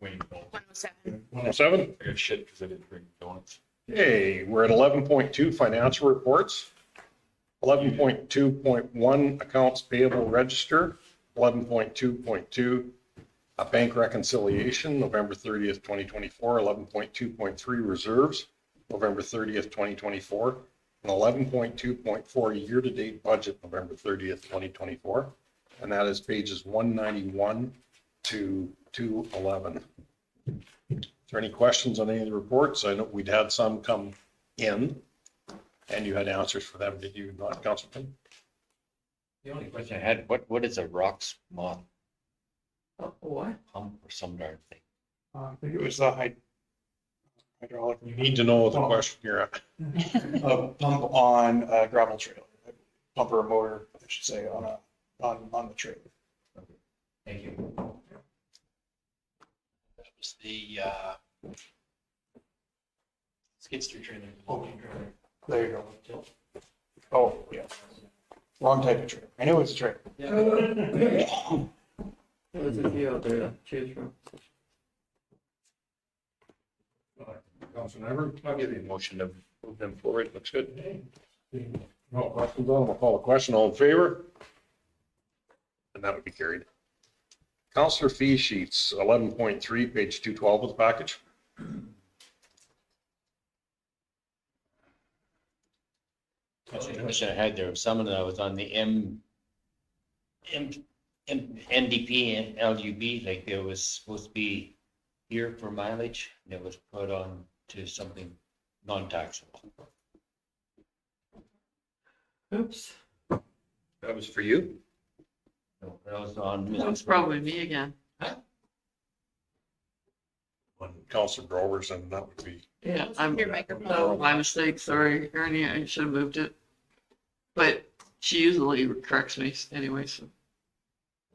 Wayne, no. 107. 107? I got shit because I didn't bring donuts. Okay, we're at 11.2 financial reports. 11.2.1 accounts payable register. 11.2.2 a bank reconciliation, November 30th, 2024. 11.2.3 reserves, November 30th, 2024. And 11.2.4 year-to-date budget, November 30th, 2024. And that is pages 191 to 211. Is there any questions on any of the reports? I know we'd had some come in and you had answers for them. Did you not, Councilman? The only question I had, what is a rocks moth What? pump or some darn thing? I think it was the hydraulic. You need to know the question you're at. A pump on a gravel trailer, pump or a motor, I should say, on the trailer. Thank you. That was the skid steer trailer. There you go. Oh, yeah. Wrong type of trailer. I knew it was a trailer. There's a few out there to choose from. Councilman Everett? I'll give you a motion to move them forward. Looks good. No questions on them. I'll call a question. All in favor? And that would be carried. Counselor fee sheets, 11.3, page 212 of the package. That's the question I had there. Some of that was on the NDP and LUB, like it was supposed to be here for mileage, and it was put on to something non-taxable. Oops, That was for you? So that was on. that's probably me again. On Counselor Grovers, and that would be. Yeah, I'm, Your microphone. no, my mistake, sorry, Ernie, I should have moved it. But she usually corrects me anyway, so.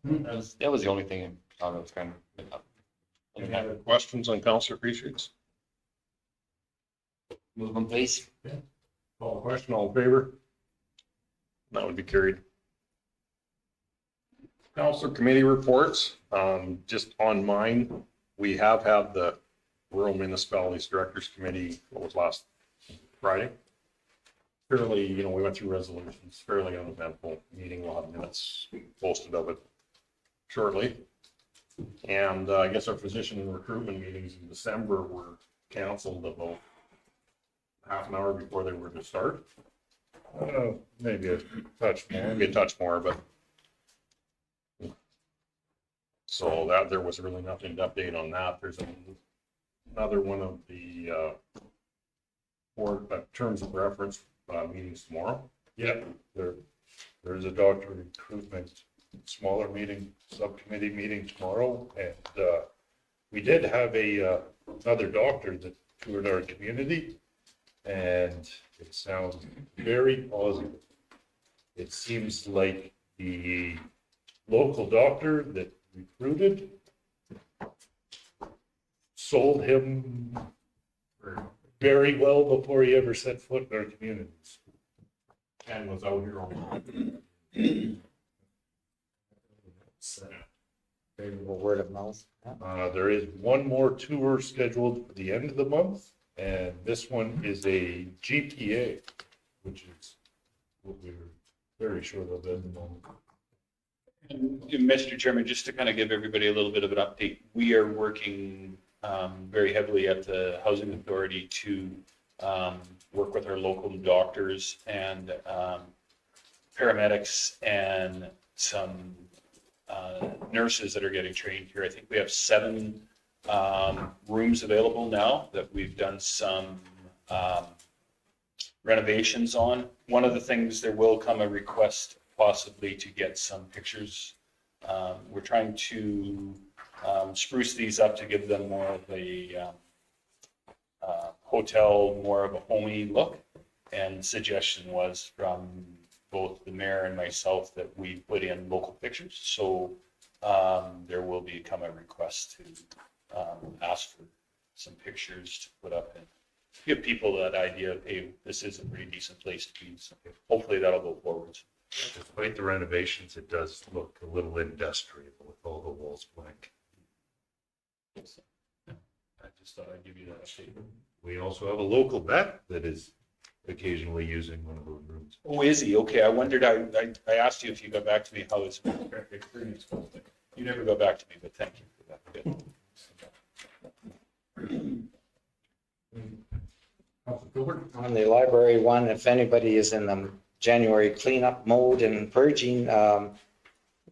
That was the only thing I thought it was kind of. Any other questions on Counselor fee sheets? Move them, please. Call the question. All in favor? That would be carried. Counselor committee reports, just on mine, we have had the Rural Municipalities Directors Committee, what was last Friday? Fairly, we went through resolutions, fairly uneventful meeting, we'll have minutes posted of it shortly. And I guess our physician and recruitment meetings in December were canceled about half an hour before they were to start. Maybe a touch more, but. So that, there was really nothing to update on that. There's another one of the board terms of reference meetings tomorrow. Yeah, there's a doctor recruitment, smaller meeting, subcommittee meeting tomorrow. And we did have another doctor that toured our community, and it sounds very positive. It seems like the local doctor that recruited sold him very well before he ever set foot in our communities. And was out here on. Favorable word of mouth. There is one more tour scheduled for the end of the month, and this one is a GPA, which is what we're very short of at the moment. And Mr. Chairman, just to kind of give everybody a little bit of an update, we are working very heavily at the Housing Authority to work with our local doctors and paramedics and some nurses that are getting trained here. I think we have 7 rooms available now that we've done some renovations on. One of the things, there will come a request possibly to get some pictures. We're trying to spruce these up to give them more of a hotel, more of a homey look. And suggestion was from both the mayor and myself that we put in local pictures. So there will become a request to ask for some pictures to put up and give people that idea of, hey, this is a pretty decent place to be. So hopefully that'll go forward. Despite the renovations, it does look a little industrial with all the walls blank. just thought I'd give you that statement. We also have a local vet that is occasionally using one of those rooms. Oh, is he? Okay, I wondered, I asked you if you got back to me how his experience was. You never got back to me, but thank you for that. Good. On the library one, if anybody is in the January cleanup mode and purging,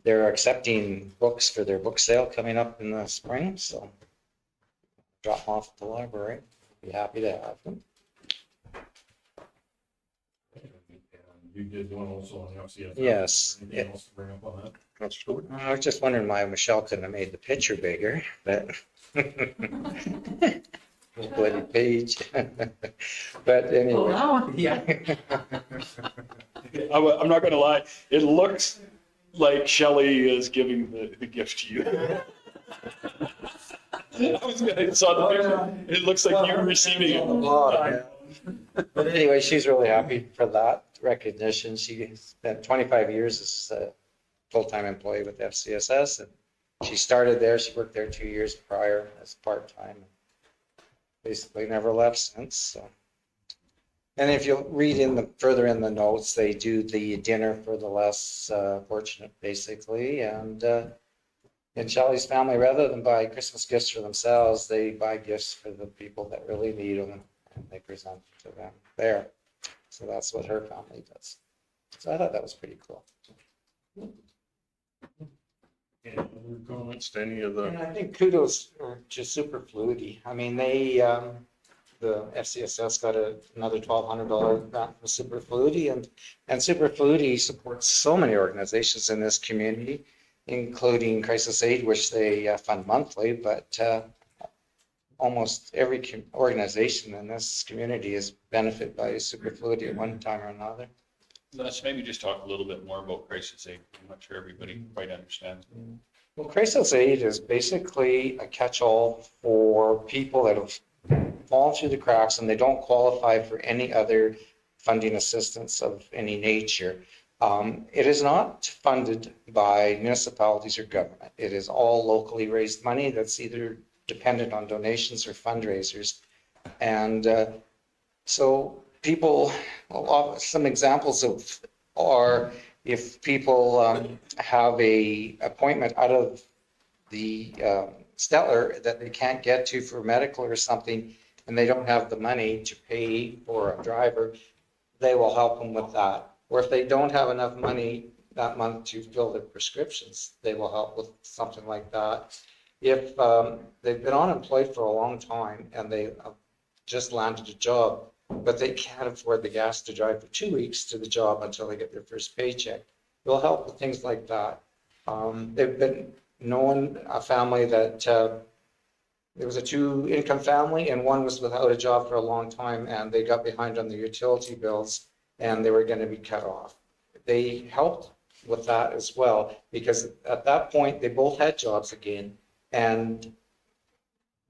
they're accepting books for their book sale coming up in the spring, so drop them off at the library. Be happy to have them. You did one also on the FCS. Yes. Anything else to bring up on that? Councilor Stewart? I was just wondering why Michelle couldn't have made the picture bigger, but bloody page. But Oh, anyway. that one, yeah. I'm not gonna lie, it looks like Shelley is giving the gift to you. I saw the picture, it looks like you receiving it. But anyway, she's really happy for that recognition. She spent 25 years as a full-time employee with FCSS, and she started there. She worked there 2 years prior as part-time. Basically never left since. So, and if you read further in the notes, they do the dinner for the less fortunate, basically. And in Shelley's family, rather than buy Christmas gifts for themselves, they buy gifts for the people that really need them, and they present to them there. So that's what her family does. So I thought that was pretty cool. Any other comments to any of And the, I think kudos are to Superfluity. I mean, they, the FCSS got another $1,200 grant from Superfluity, and Superfluity supports so many organizations in this community, including Crisis Aid, which they fund monthly, but almost every organization in this community is benefited by Superfluity at one time or another. Let's maybe just talk a little bit more about crisis aid. I'm not sure everybody quite understands. Well, Crisis Aid is basically a catch-all for people that have fallen through the cracks and they don't qualify for any other funding assistance of any nature. It is not funded by municipalities or government. It is all locally raised money that's either dependent on donations or fundraisers. And so people, some examples are if people have a appointment out of the Stettler that they can't get to for medical or something, and they don't have the money to pay for a driver, they will help them with that. Or if they don't have enough money that month to fill their prescriptions, they will help with something like that. If they've been unemployed for a long time and they just landed a job, but they can't afford the gas to drive for 2 weeks to the job until they get their first paycheck, we'll help with things like that. They've been known a family that there was a 2-income family and one was without a job for a long time and they got behind on their utility bills and they were going to be cut off. They helped with that as well because at that point they both had jobs again, and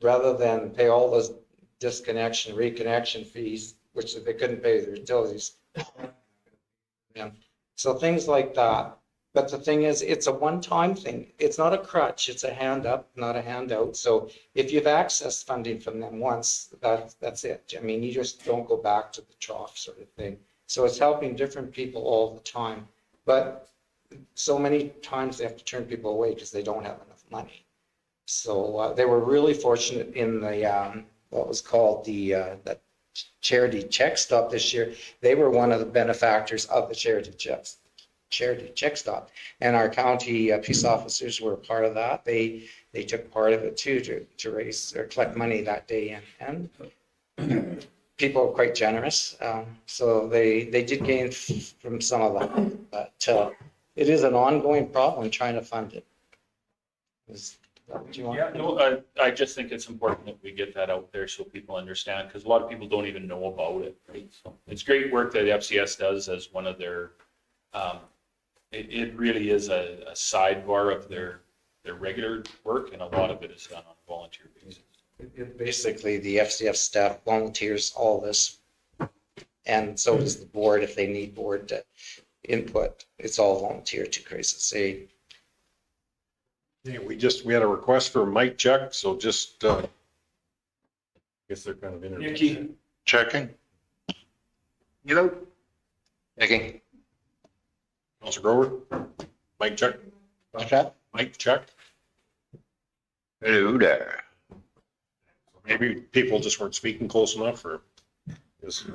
rather than pay all those disconnection, reconnection fees, which they couldn't pay their utilities. So things like that. But the thing is, it's a one-time thing. It's not a crutch, it's a hand up, not a handout. So if you've accessed funding from them once, that's it. I mean, you just don't go back to the trough sort of thing. So it's helping different people all the time. But so many times they have to turn people away because they don't have enough money. So they were really fortunate in the, what was called the charity check stop this year. They were one of the benefactors of the charity check stop, and our county peace officers were a part of that. They took part of it too to raise or collect money that day, and people are quite generous, so they did gain from some of that, but it is an ongoing problem trying to fund it. Is that what you want? Yeah, no, I just think it's important that we get that out there so people understand, because a lot of people don't even know about it, right? So it's great work that FCS does as one of their, it really is a sidebar of their regular work, and a lot of it is done on a volunteer basis. Basically, the FCF staff volunteers all this, and so does the board if they need board input. It's all volunteer to Crisis Aid. yeah, we had a request for a mic check, so just Guess they're kind of in. Nikki. Checking. Hello? Checking. Counselor Grover? Mic check. What's that? Mic check. Hello there. Maybe people just weren't speaking close enough or is,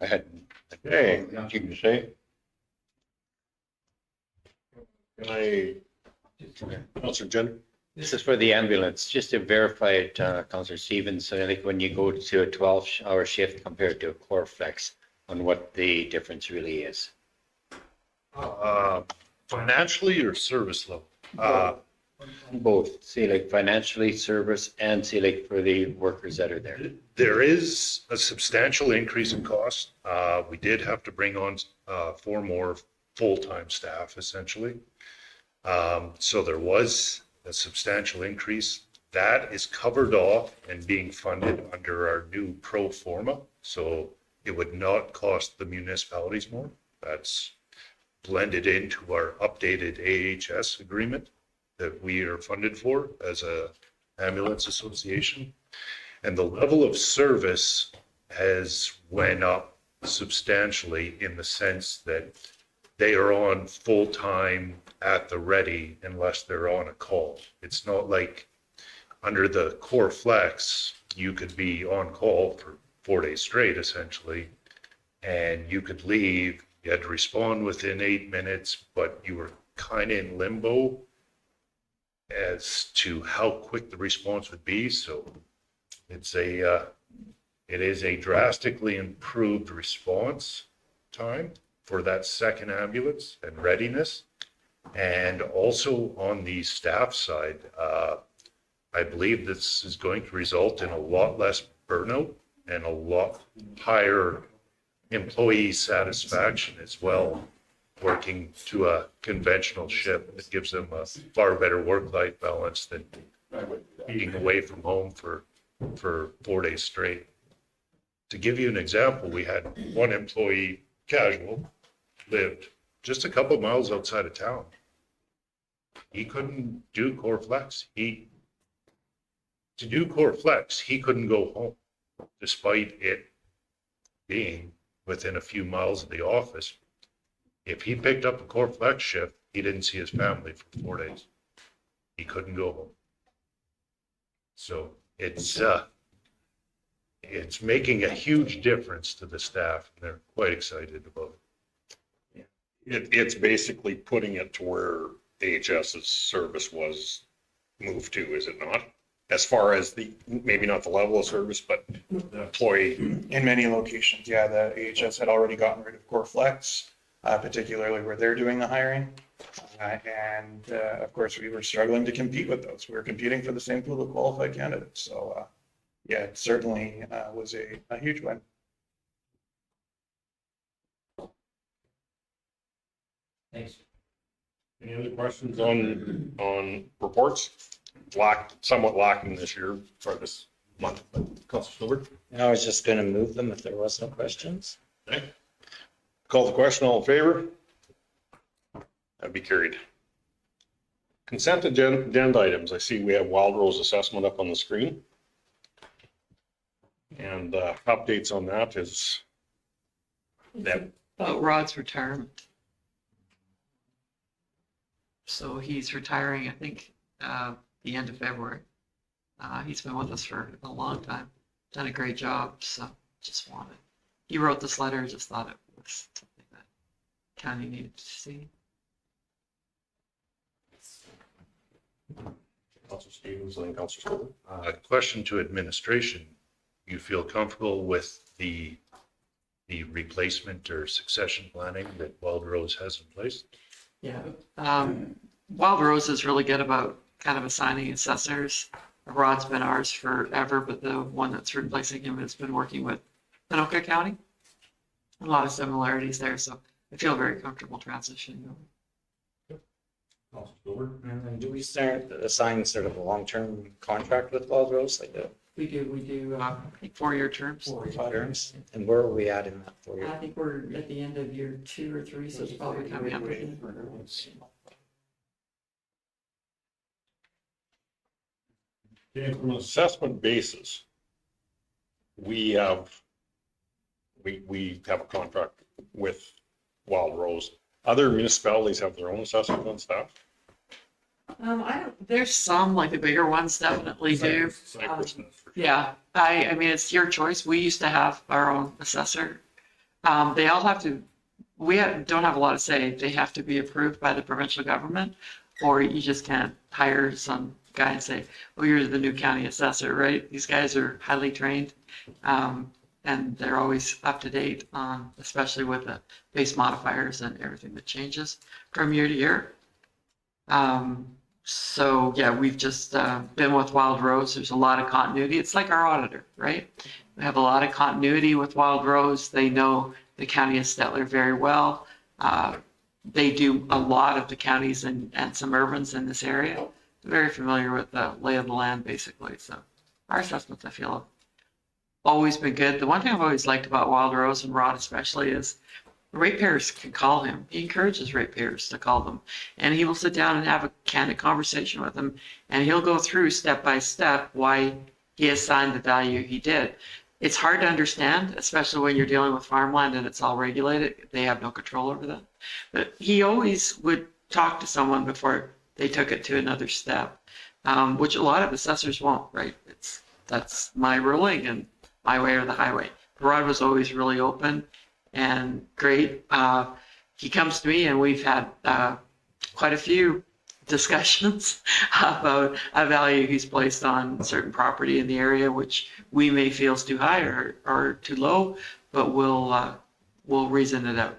I had hey, nothing to say. can I, Counselor Jen? This is for the ambulance, just to verify it, Councillor Stevens, so like when you go to a 12-hour shift compared to a core flex, on what the difference really is. Financially or service level? Both, say like financially, service, and say like for the workers that are there. There is a substantial increase in cost. We did have to bring on 4 more full-time staff essentially. So there was a substantial increase. That is covered off and being funded under our new pro forma. So it would not cost the municipalities more. That's blended into our updated AHS agreement that we are funded for as a ambulance association. And the level of service has went up substantially in the sense that they are on full-time at the ready unless they're on a call. It's not like under the core flex, you could be on call for 4 days straight essentially, and you could leave, you had to respond within 8 minutes, but you were kind of in limbo as to how quick the response would be. So it is a drastically improved response time for that second ambulance and readiness. And also on the staff side, I believe this is going to result in a lot less burnout and a lot higher employee satisfaction as well, working to a conventional shift that gives them a far better work-life balance than being away from home for 4 days straight. To give you an example, we had one employee, casual, lived just a couple miles outside of town. He couldn't do core flex. To do core flex, he couldn't go home, despite it being within a few miles of the office. If he picked up a core flex shift, he didn't see his family for 4 days. He couldn't go home. So it's making a huge difference to the staff, and they're quite excited about it. It's basically putting it to where AHS's service was moved to, is it not? As far as maybe not the level of service, but the employee. In many locations, yeah, the AHS had already gotten rid of core flex, particularly where they're doing the hiring. And of course, we were struggling to compete with those. We were competing for the same pool of qualified candidates. So yeah, it certainly was a huge win. Thanks. Any other questions on reports? Somewhat lacking this year for this month, but Councilor Stewart. I was just going to move them if there was no questions. Okay. Call the question, all in favor? That'd be carried. Consent agenda items. I see we have Wild Rose assessment up on the screen. And updates on that is that About Rod's retirement. So he's retiring, I think, the end of February. He's been with us for a long time, done a great job, so just wanted. He wrote this letter, just thought it was something that county needed to see. Councilor Stevens and Councilor Stewart. Question to administration. You feel comfortable with the replacement or succession planning that Wild Rose has in place? Yeah. Wild Rose is really good about kind of assigning assessors. Rod's been ours forever, but the one that's replacing him has been working with Anoka County. A lot of similarities there, so I feel very comfortable transitioning over. Councilor Stewart. And do we start assign sort of a long-term contract with Wild Rose, like a We do, I think 4-year terms. 4 terms? And where are we at in that 4 year? I think we're at the end of year 2 or 3, so it's probably coming up. Okay, from an assessment basis, we have a contract with Wild Rose. Other municipalities have their own assessment on staff. There's some, like the bigger ones definitely do. Cypress does, for sure. Yeah, I mean, it's your choice. We used to have our own assessor. They all have to, don't have a lot of say. They have to be approved by the provincial government, or you just can't hire some guy and say, oh, you're the new county assessor, right? These guys are highly trained. And they're always up to date on, especially with the base modifiers and everything that changes from year to year. So yeah, we've just been with Wild Rose. There's a lot of continuity. It's like our auditor, right? We have a lot of continuity with Wild Rose. They know the county of Stettler very well. They do a lot of the counties and some urbans in this area. They're very familiar with the lay of the land, basically. So our assessments, I feel, have always been good. The one thing I've always liked about Wild Rose and Rod especially is ratepayers can call him. He encourages ratepayers to call them, and he will sit down and have a candid conversation with them, and he'll go through step by step why he assigned the value he did. It's hard to understand, especially when you're dealing with farmland and it's all regulated. They have no control over that. But he always would talk to someone before they took it to another step, which a lot of assessors won't, right? That's my ruling and my way or the highway. Rod was always really open and great. He comes to me and we've had quite a few discussions about a value he's placed on certain property in the area, which we may feel is too high or too low, but we'll reason it out.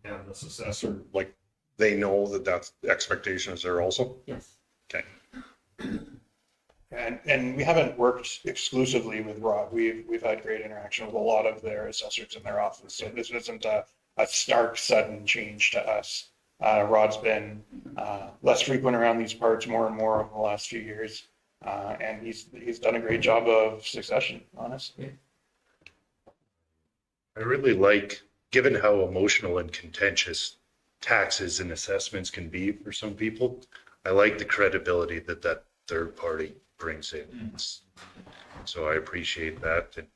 And this assessor, like, they know that that's the expectation is there also? Yes. Okay. And we haven't worked exclusively with Rod. We've had great interaction with a lot of their assessors in their office. So this isn't a stark, sudden change to us. Rod's been less frequent around these parts more and more over the last few years. And he's done a great job of succession, honestly. I really like, given how emotional and contentious taxes and assessments can be for some people, I like the credibility that third party brings in. So I appreciate that. And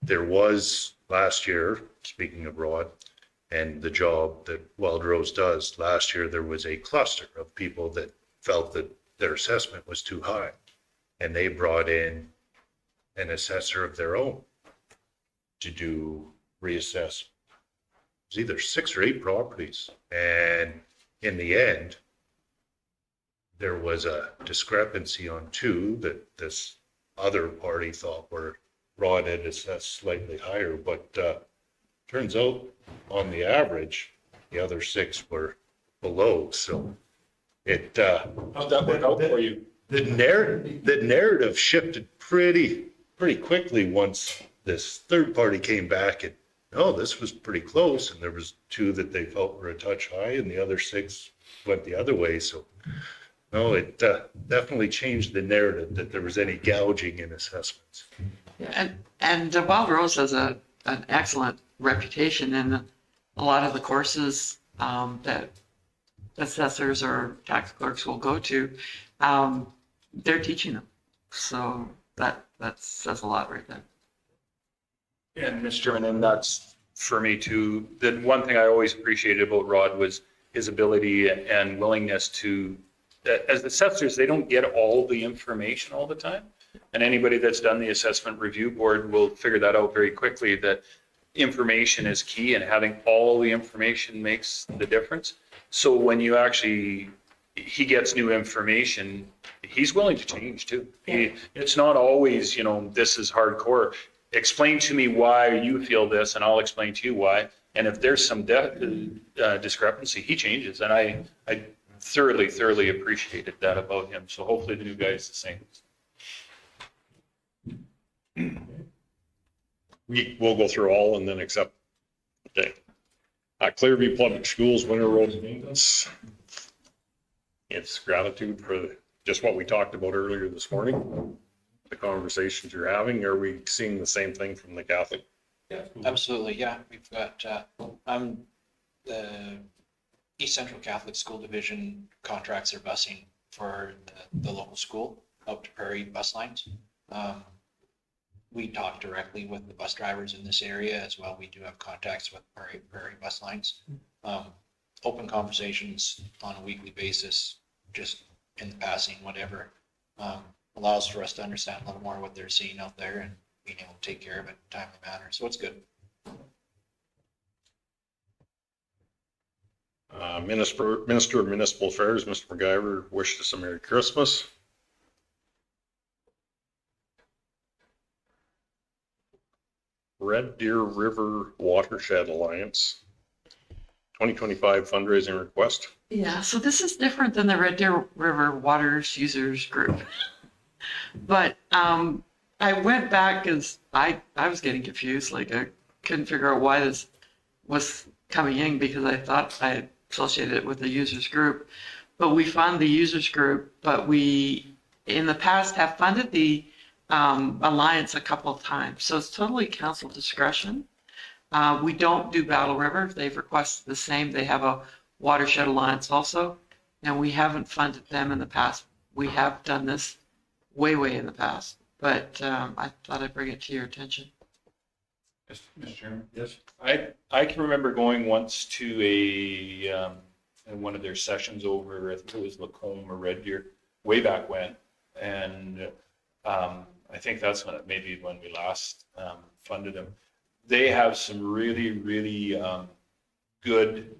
there was last year, speaking of Rod and the job that Wild Rose does, last year there was a cluster of people that felt that their assessment was too high. And they brought in an assessor of their own to do reassess. It was either 6 or 8 properties. And in the end, there was a discrepancy on 2 that this other party thought were Rod had assessed slightly higher, but turns out on the average, the other 6 were below. So it How'd that work out for you? the narrative shifted pretty quickly once this third party came back and, oh, this was pretty close. And there was 2 that they felt were a touch high and the other 6 went the other way. So no, it definitely changed the narrative that there was any gouging in assessments. Yeah, and Wild Rose has an excellent reputation in a lot of the courses that assessors or tax clerks will go to. They're teaching them, so that says a lot right there. And Mr. Chairman, and that's for me too. The one thing I always appreciated about Rod was his ability and willingness to, as assessors, they don't get all the information all the time. And anybody that's done the assessment review board will figure that out very quickly, that information is key and having all the information makes the difference. So when you actually, he gets new information, he's willing to change too. It's not always, this is hardcore. Explain to me why you feel this and I'll explain to you why. And if there's some discrepancy, he changes. And I thoroughly appreciated that about him. So hopefully the new guy is the same. We'll go through all and then accept. Okay. Clearview Public Schools winter road maintenance. It's gratitude for just what we talked about earlier this morning. The conversations you're having, are we seeing the same thing from the Catholic? Yeah, absolutely. Yeah, we've got, I'm the East Central Catholic School Division contracts their busing for the local school. out to Prairie bus lines. We talk directly with the bus drivers in this area as well. We do have contacts with Prairie bus lines. Open conversations on a weekly basis, just in the passing, whatever, allows for us to understand a little more what they're seeing out there and being able to take care of it in a timely manner. So it's good. Minister of Municipal Affairs, Mr. McGyver, wished us a Merry Christmas. Red Deer River Watershed Alliance 2025 fundraising request. Yeah, so this is different than the Red Deer River Waters Users Group. But I went back because I was getting confused, like I couldn't figure out why this was coming in because I thought I associated it with the users group. But we fund the users group, but we in the past have funded the alliance a couple of times. So it's totally council discretion. We don't do Battle River. They've requested the same. They have a watershed alliance also, and we haven't funded them in the past. We have done this way in the past, but I thought I'd bring it to your attention. Mr. Chairman? Yes. I can remember going once to a one of their sessions over, I think it was Lacombe or Red Deer, way back when. And I think that's maybe when we last funded them. They have some really good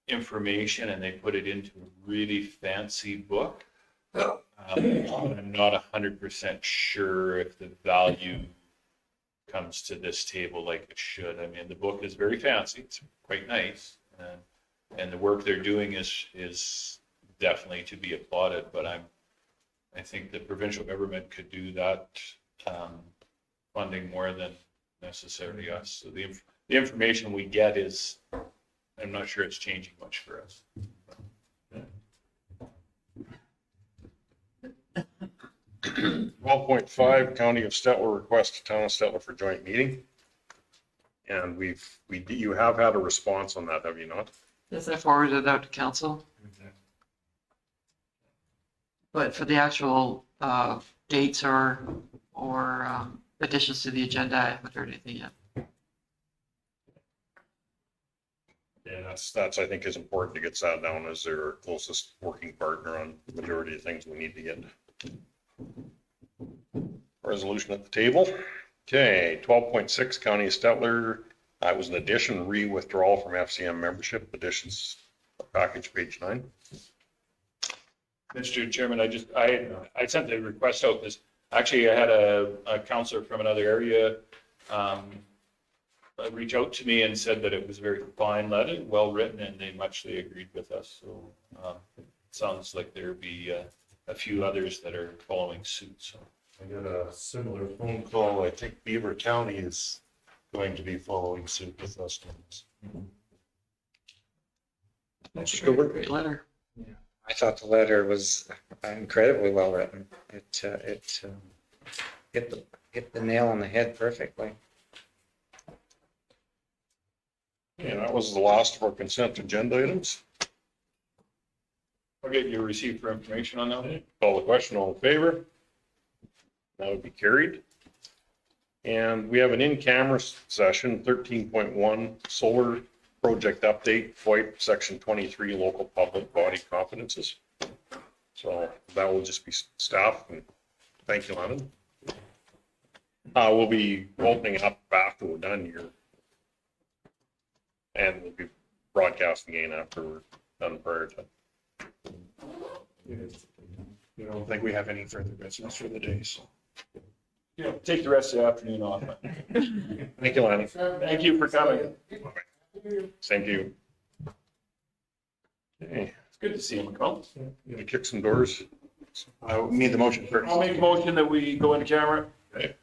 information, and they put it into a really fancy book. I'm not 100% sure if the value comes to this table like it should. I mean, the book is very fancy. It's quite nice. And the work they're doing is definitely to be applauded, but I think the provincial government could do that funding more than necessarily us. So the information we get is, I'm not sure it's changing much for us. 12.5 County of Stettler request Town of Stettler for joint meeting. And you have had a response on that, have you not? Yes, I forwarded it out to council. But for the actual dates or additions to the agenda, I haven't heard anything yet. Yeah, that's I think is important to get sat down as their closest working partner on the majority of things we need to get. Resolution at the table. Okay, 12.6 County of Stettler. That was an addition, withdrawal from FCM membership. Additions package, page 9. Mr. Chairman, I sent the request out because actually I had a counselor from another area reach out to me and said that it was very fine letter, well written, and they muchly agreed with us. So it sounds like there'll be a few others that are following suit. So I got a similar phone call. I think Beaver County is going to be following suit with us on this. That's a great letter. I thought the letter was incredibly well written. It hit the nail on the head perfectly. And that was the last of our consent agenda items. I'll get you a receipt for information on that. Call the question, all in favor? That would be carried. And we have an in-camera session, 13.1 solar project update, FOIP section 23, local public body confidences. So that will just be staff, and thank you, Lennon. We'll be opening up after we're done here. And we'll be broadcasting again after we're done prior to. You don't think we have any further business for the day, so. Take the rest of the afternoon off. Thank you, Lennon. Thank you for coming. Same to you. Okay, It's good to see you, McCall. gonna kick some doors. I need the motion first. I'll make a motion that we go into camera. Okay.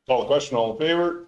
Call the question, all in favor?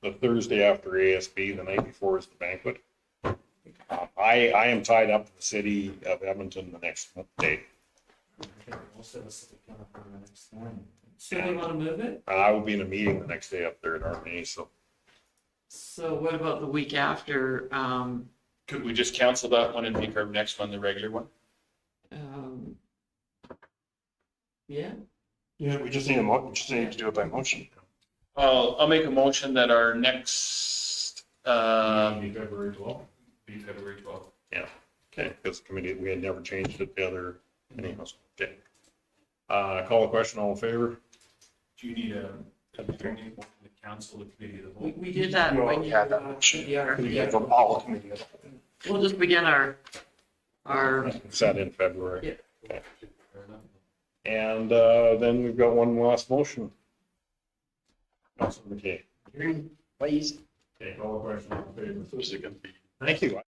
the Thursday after ASB, the night before is the banquet. I am tied up to the city of Edmonton the next day. So they want to move it? I will be in a meeting the next day up there at RMA, so. So what about the week after? Could we just cancel that one and make our next one the regular one? Yeah, Yeah, we just need to do it by motion. I'll make a motion that our next, Be February 12th. be February 12th. Okay, because the committee, we had never changed it the other, anyways, okay. Call the question, all in favor? Do you need a motion to cancel the committee of the whole? we did that You when already you, had that motion. yeah. From all committees. We'll just begin our, Set in February. Yeah. Okay. And then we've got one last motion. Councilor McKay. Please. Okay, call the question, all in favor? Thank you.